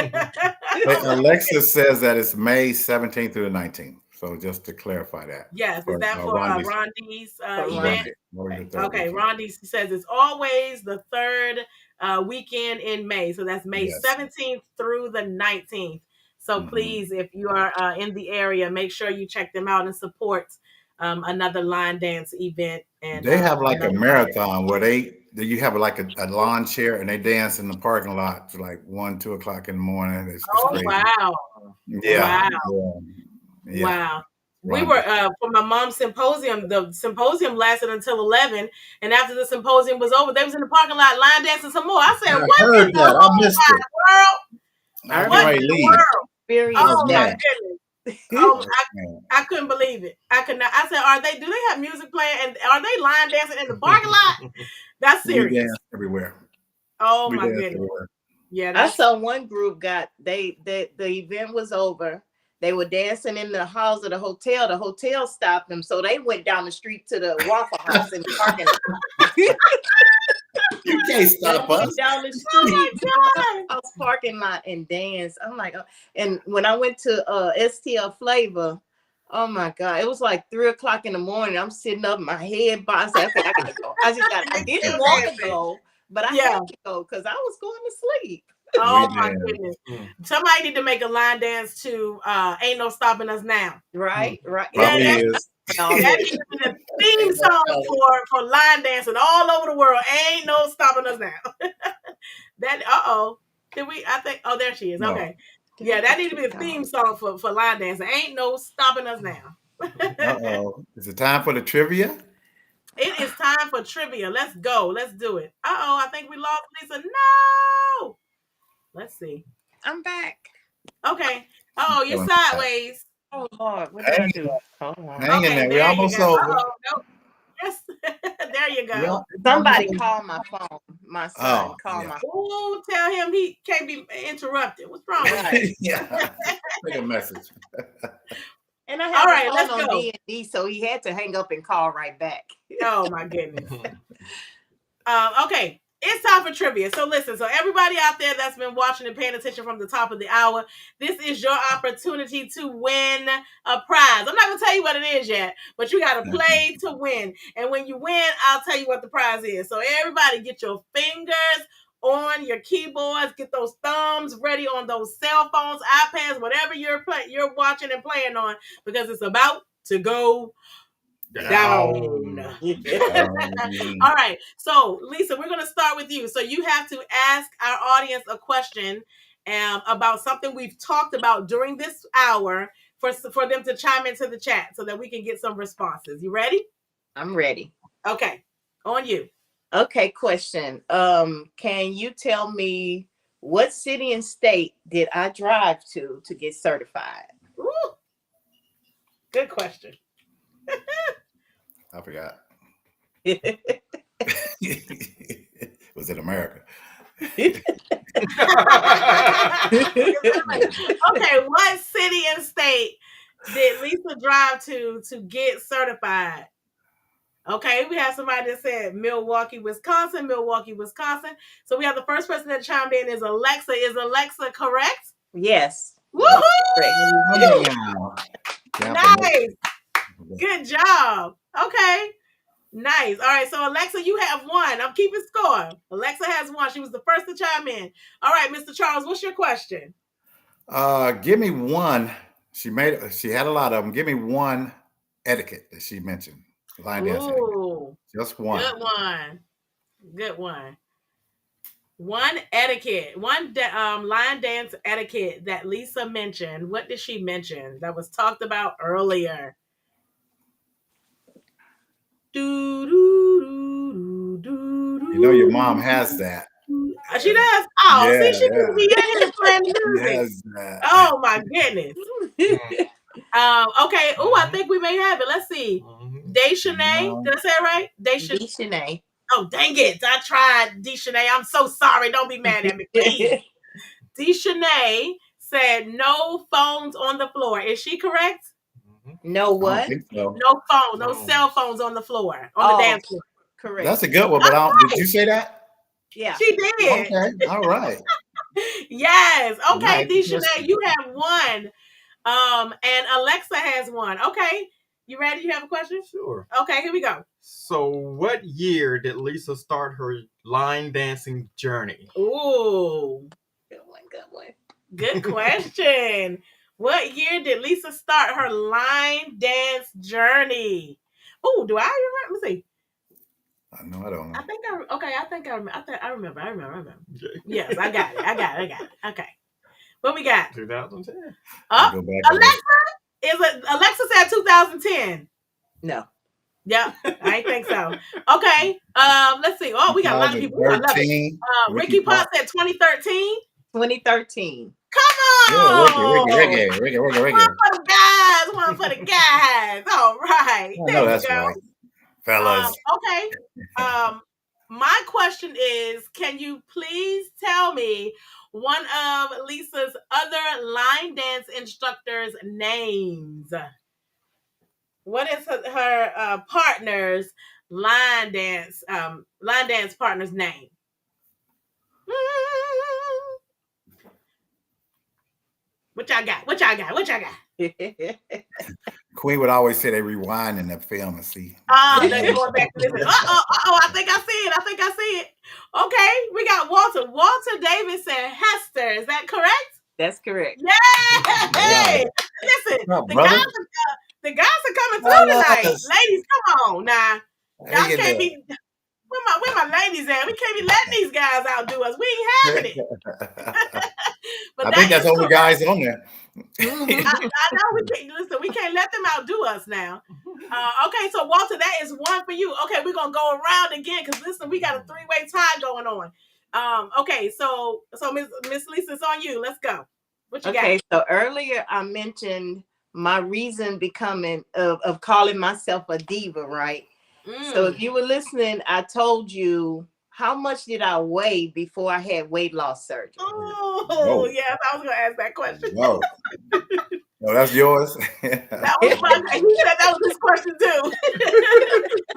Alexis says that it's May 17th through the 19th. So just to clarify that. Yes, is that for Rondi's event? Okay, Rondi says it's always the third weekend in May. So that's May 17th through the 19th. So please, if you are in the area, make sure you check them out and support another line dance event. And they have like a marathon where you have like a lawn chair and they dance in the parking lot to like 1-2 o'clock in the morning. It's crazy. Wow. Yeah. Wow. We were for my mom's symposium. The symposium lasted until 11, and after the symposium was over, they was in the parking lot line dancing some more. I said, "What in the whole world? What in the world? Oh my goodness! I couldn't believe it. I could not. I said, do they have music playing and are they line dancing in the parking lot? That's serious. We dance everywhere. Oh my goodness. Everywhere. Yeah, I saw one group the event was over. They were dancing in the halls of the hotel. The hotel stopped them, so they went down the street to the Waffle House in the parking lot. You can't stop us. Down the street, house parking lot and dance. I'm like, and when I went to STL Flavor, Oh my God. It was like 3:00 in the morning. I'm sitting up, my head bobbing. I said, okay, I gotta go. I didn't want to go, but I had to go because I was going to sleep. Oh my goodness. Somebody need to make a line dance to Ain't No Stopping Us Now. Right. Probably is. That is the theme song for line dancing all over the world. Ain't no stopping us now. That did we? I think. Oh, there she is. No. Okay. Yeah, that needs to be a theme song for line dancing. Ain't no stopping us now. Is it time for the trivia? It is time for trivia. Let's go. Let's do it. I think we lost Lisa. No. Let's see. I'm back. Okay. Oh, you're sideways. Oh Lord, what did I do? Hang in there. We almost over. Nope. Yes. There you go. Somebody called my phone. My son called my phone. Oh, tell him he can't be interrupted. What's wrong with him? Yeah. Take a message. And I had a phone on D&D, so he had to hang up and call right back. Oh my goodness. Okay. It's time for trivia. So listen, everybody out there that's been watching and paying attention from the top of the hour, this is your opportunity to win a prize. I'm not going to tell you what it is yet, but you got to play to win. And when you win, I'll tell you what the prize is. So everybody get your fingers on your keyboards, get those thumbs ready on those cell phones, iPads, whatever you're watching and playing on, because it's about to go down. All right. So, Lisa, we're going to start with you. So you have to ask our audience a question about something we've talked about during this hour for them to chime into the chat so that we can get some responses. You ready? I'm ready. Okay. On you. Okay. Question. Can you tell me what city and state did I drive to get certified? Ooh. Good question. I forgot. Was it America? Okay, what city and state did Lisa drive to get certified? Okay, we have somebody that said Milwaukee, Wisconsin. So we have the first person that chimed in is Alexa. Is Alexa correct? Yes. Woohoo! Nice. Good job. Okay. Nice. All right. So Alexa, you have one. I'm keeping score. Alexa has one. She was the first to chime in. All right, Mr. Charles, what's your question? Give me one. She had a lot of them. Give me one etiquette that she mentioned. Line dancing. Ooh. Just one. Good one. One etiquette. One line dance etiquette that Lisa mentioned. What did she mention that was talked about earlier? You know your mom has that. She does. Oh, yeah, see, she can be in here playing music. Oh my goodness. Okay. Oh, I think we may have it. Let's see. Deshanae. Did I say it right? Deshanae. Oh, dang it. I tried Deshanae. I'm so sorry. Don't be mad at me, please. Deshanae said no phones on the floor. Is she correct? No what? So. No phone, no cell phones on the floor, on the dance floor. Correct. That's a good one, but did you say that? Yeah. She did. Okay. All right. Yes. Okay, Deshanae, you have one. And Alexa has one. Okay. You ready? You have a question? Sure. Okay, here we go. So what year did Lisa start her line dancing journey? Ooh. Good one. Good question. What year did Lisa start her line dance journey? Oh, do I remember? Let me see. No, I don't know. I remember. Okay. Yes, I got it. Okay. What we got? 2010. Alexa said 2010. No. Yeah, I think so. Okay. Let's see. Oh, we got a lot of people. I love it. Ricky Pot said 2013. 2013. Come on. Ricky. One for the guys. All right. No, that's right. Fellas. Okay. My question is, can you please tell me one of Lisa's other line dance instructors' names? What is her partner's line dance partner's name? What y'all got? Queen would always say they rewind in that film and see. They're going back to listen. I think I see it. Okay, we got Walter. Walter Davis and Hester. Is that correct? That's correct. Yeah. Hey, listen, the guys are coming through tonight. Ladies, come on now. Y'all can't be. Where my ladies at? We can't be letting these guys outdo us. We ain't having it. But I think that's all the guys on there. I know we can't let them outdo us now. Okay, so Walter, that is one for you. Okay, we're gonna go around again because listen, we got a 3-way tie going on. Okay, so Miss Lisa, it's on you. Let's go. What you got? Okay, so earlier I mentioned my reason becoming of calling myself a diva, right? So if you were listening, I told you how much did I weigh before I had weight loss surgery. Oh, yes, I was going to ask that question. No, that's yours. That was my, he said that was his question too.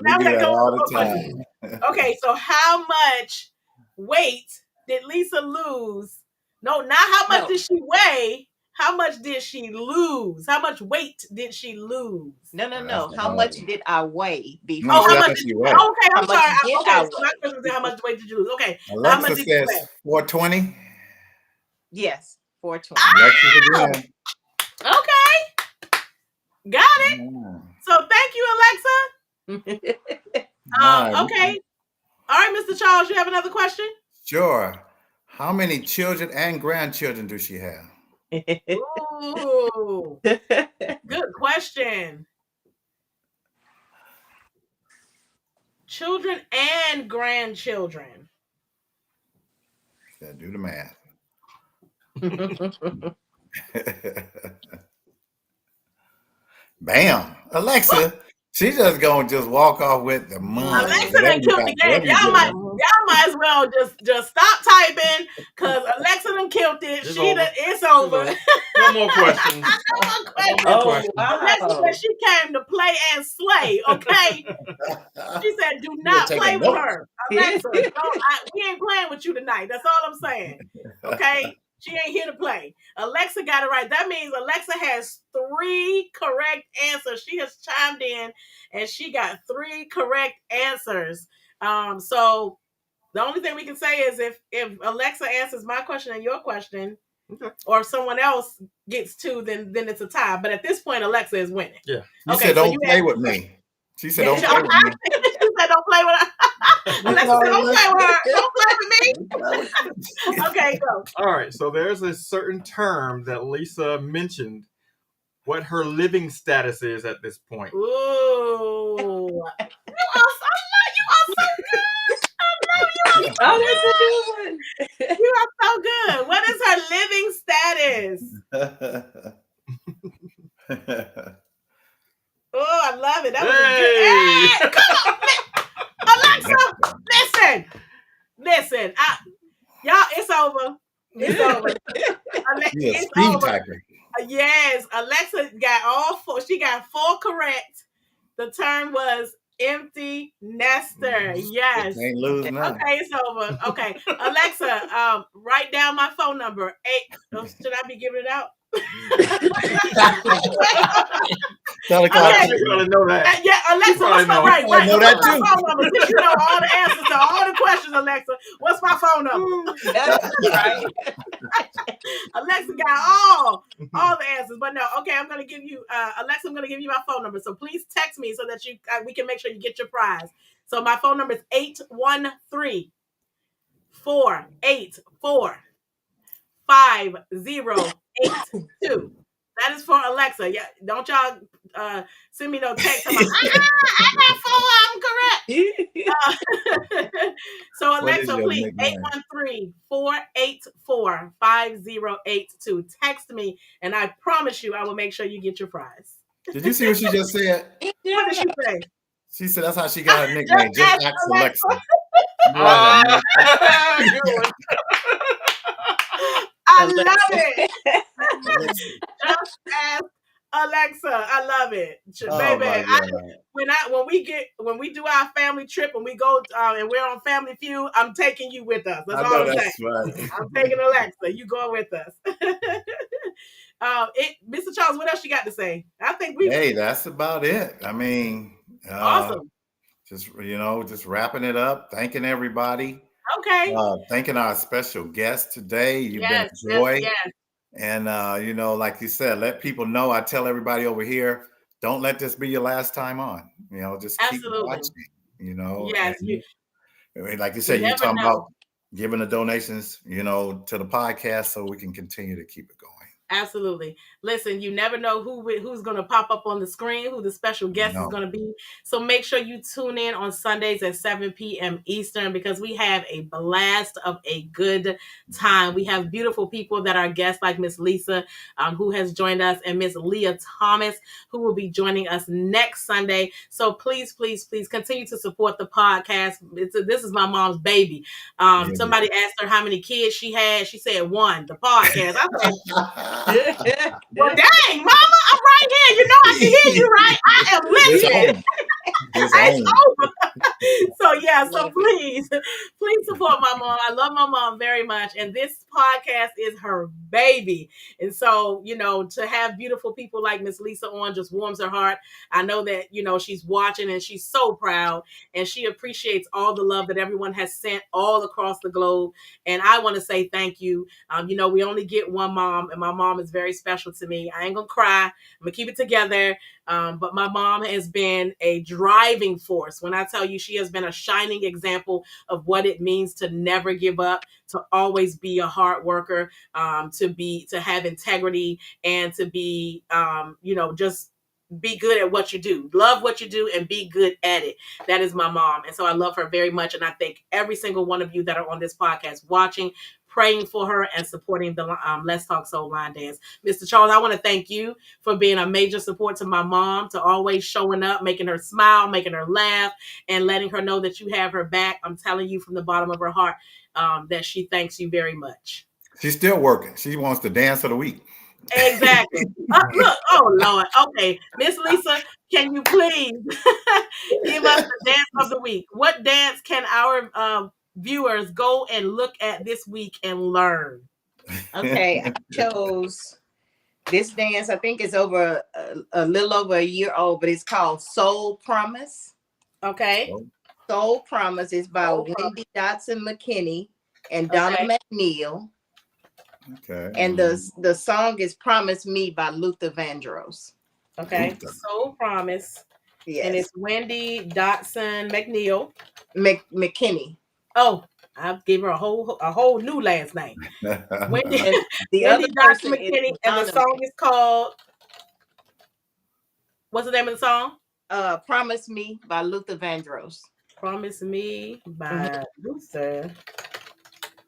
Now we that all the time. Okay, so how much weight did Lisa lose? No, not how much did she weigh. How much did she lose? How much weight did she lose? No. How much did I weigh before? How much did you weigh? Okay, I'm sorry. My question is how much weight did you lose? Okay. Alexa how much did you weigh? 420. Yes, 420. Alexa Okay. Got it. So thank you, Alexa. Okay. All right, Mr. Charles, you have another question? Sure. How many children and grandchildren does she have? Ooh, good question. Children and grandchildren. Do the math. Bam, Alexa. She's just gonna walk off with the money. Alexa done killed the game. Y'all might as well just stop typing because Alexa done killed it. It's over. No more questions. Alexa said she came to play and slay. Okay. She said, "Do not play with her, Alexa. We ain't playing with you tonight. That's all I'm saying. Okay." She ain't here to play. Alexa got it right. That means Alexa has 3 correct answers. She has chimed in and she got 3 correct answers. So the only thing we can say is if Alexa answers my question and your question, or if someone else gets 2, then it's a tie. But at this point, Alexa is winning. Yeah. You said don't play with me. She said don't play with me. She said don't play with her. Alexa said don't play with her. Don't play with me. Okay, go. All right. So there's a certain term that Lisa mentioned. What her living status is at this point. Ooh. You are so good. I love you. That's a good one. You are so good. What is her living status? Oh, I love it. That was a good. Hey, come on. Alexa, listen. Y'all, it's over. It's over. It's over. Yes, Alexa got all 4. She got 4 correct. The term was empty nester. Yes. Ain't losing none. Okay, it's over. Okay, Alexa, write down my phone number. 8. Should I be giving it out? Tell Alexa, you gotta know that. Yeah, Alexa, what's my right? I know that too. Phone number? Since you know all the answers to all the questions, Alexa, what's my phone number? That's right. Alexa got all the answers, but no. Okay, I'm gonna give you, Alexa. I'm gonna give you my phone number. So please text me so that we can make sure you get your prize. So my phone number is 813-484-5082. That is for Alexa. Yeah, don't y'all send me no text. I'm not 4. I'm correct. So Alexa, please 813-484-5082. Text me, and I promise you, I will make sure you get your prize. Did you see what she just said? What did she say? She said that's how she got her nickname. Just ask Alexa. I love it. Just ask Alexa. I love it, baby. When we do our family trip and we go and we're on Family Feud, I'm taking you with us. That's all I'm saying. Right. I'm taking Alexa. You go with us. Mr. Charles, what else you got to say? I think that's about it. I mean, awesome. Just wrapping it up. Thanking everybody. Okay. Thanking our special guest today. You've been a joy. Yes. And like you said, let people know. I tell everybody over here, don't let this be your last time on. Just keep watching. Yes. Like you said, you're talking about giving the donations, to the podcast so we can continue to keep it going. Absolutely. Listen, you never know who's going to pop up on the screen, who the special guest is going to be. So make sure you tune in on Sundays at 7 p.m. Eastern because we have a blast of a good time. We have beautiful people that are guests like Miss Lisa, who has joined us, and Miss Leah Thomas, who will be joining us next Sunday. So please, please, please continue to support the podcast. This is my mom's baby. Somebody asked her how many kids she had. She said 1, the podcast. I said, well, dang, Mama, I'm right here. You know I can hear you, right? I am listening. It's over. So please support my mom. I love my mom very much, and this podcast is her baby. And so, to have beautiful people like Miss Lisa on just warms her heart. I know that she's watching and she's so proud, and she appreciates all the love that everyone has sent all across the globe. And I want to say thank you. We only get one mom, and my mom is very special to me. I ain't gonna cry. I'm gonna keep it together. But my mom has been a driving force. When I tell you, she has been a shining example of what it means to never give up, to always be a hard worker, to have integrity, and to be, just be good at what you do. Love what you do and be good at it. That is my mom. And so I love her very much. And I thank every single one of you that are on this podcast watching, praying for her, and supporting the Let's Talk Soul Line Dance. Mr. Charles, I want to thank you for being a major support to my mom, to always showing up, making her smile, making her laugh, and letting her know that you have her back. I'm telling you from the bottom of her heart that she thanks you very much. She's still working. She wants the dance of the week. Exactly. Look, oh Lord. Okay, Miss Lisa, can you please give us the dance of the week? What dance can our viewers go and look at this week and learn? Okay, I chose this dance. I think it's over a little over a year old, but it's called Soul Promise. Okay. Soul Promise is by Wendy Dotson McKinney and Donna McNeil. Okay. And the song is Promise Me by Luther Vandross. Okay. Soul Promise. Yes. And it's Wendy Dotson McNeil. McKinney. Oh, I gave her a whole new last name. Wendy Dotson McKinney, and the song is called. What's the name of the song? Promise Me by Luther Vandross. Promise Me by Luther.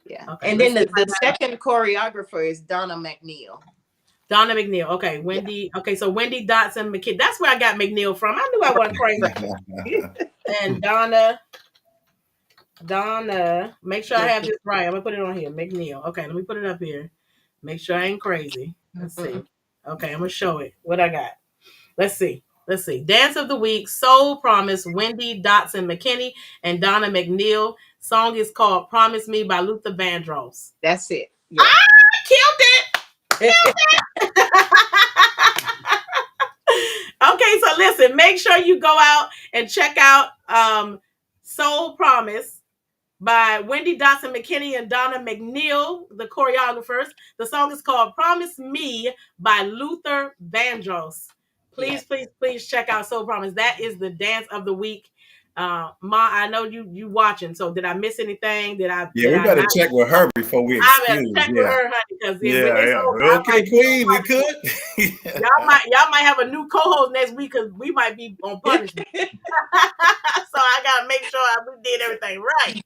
Yeah. Okay, and then the second choreographer is Donna McNeil. Donna McNeil. Okay. Wendy. Yeah. Okay. So Wendy Dotson McKinney. That's where I got McNeil from. I knew I wasn't crazy. And Donna. Make sure I have this right. I'm going to put it on here. McNeil. Okay. Let me put it up here. Make sure I ain't crazy. Let's see. Okay. I'm going to show it. What I got. Let's see. Dance of the Week, Soul Promise, Wendy Dotson McKinney, and Donna McNeil. Song is called Promise Me by Luther Vandross. That's it. Yeah. Killed it. Okay, so listen, make sure you go out and check out Soul Promise by Wendy Dotson McKinney and Donna McNeil, the choreographers. The song is called Promise Me by Luther Vandross. Please check out Soul Promise. That is the dance of the week. Ma, I know you watching. So did I miss anything? We better check with her before we excuse. I better check with her, honey, because okay, Queen, we could. y'all might have a new co-host next week because we might be on punishment. So I gotta make sure we did everything right.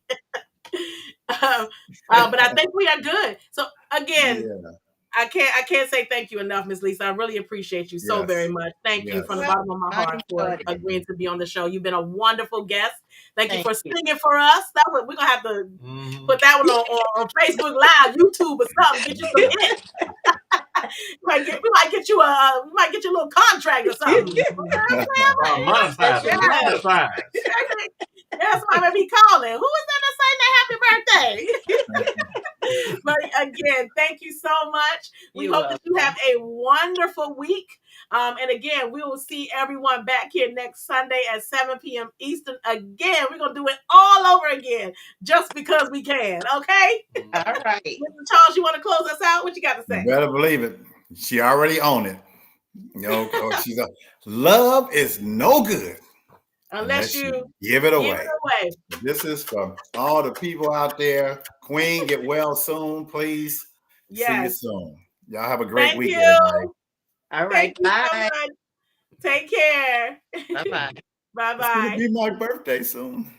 But I think we are good. So again. Yeah. I can't say thank you enough, Miss Lisa. I really appreciate you so very much. Thank you from the bottom of my heart for agreeing to be on the show. You've been a wonderful guest. Thank you for singing for us. We're gonna have to put that one on Facebook Live, YouTube, or something. Get you some hits. we might get you a little contract or something. Monetize. Yeah, somebody may be calling. Who is that saying that happy birthday? But again, thank you so much. We hope that you have a wonderful week. And again, we will see everyone back here next Sunday at 7 p.m. Eastern. Again, we're going to do it all over again just because we can. Okay? All right. Mr. Charles, you want to close us out? What you got to say? You better believe it. She already owned it. She's love is no good unless you give it away. This is for all the people out there. Queen, get well soon, please. Yes. See you soon. Y'all have a great week, everybody. All right. Bye. So take care. Bye-bye. Bye-bye. It's going to be my birthday soon.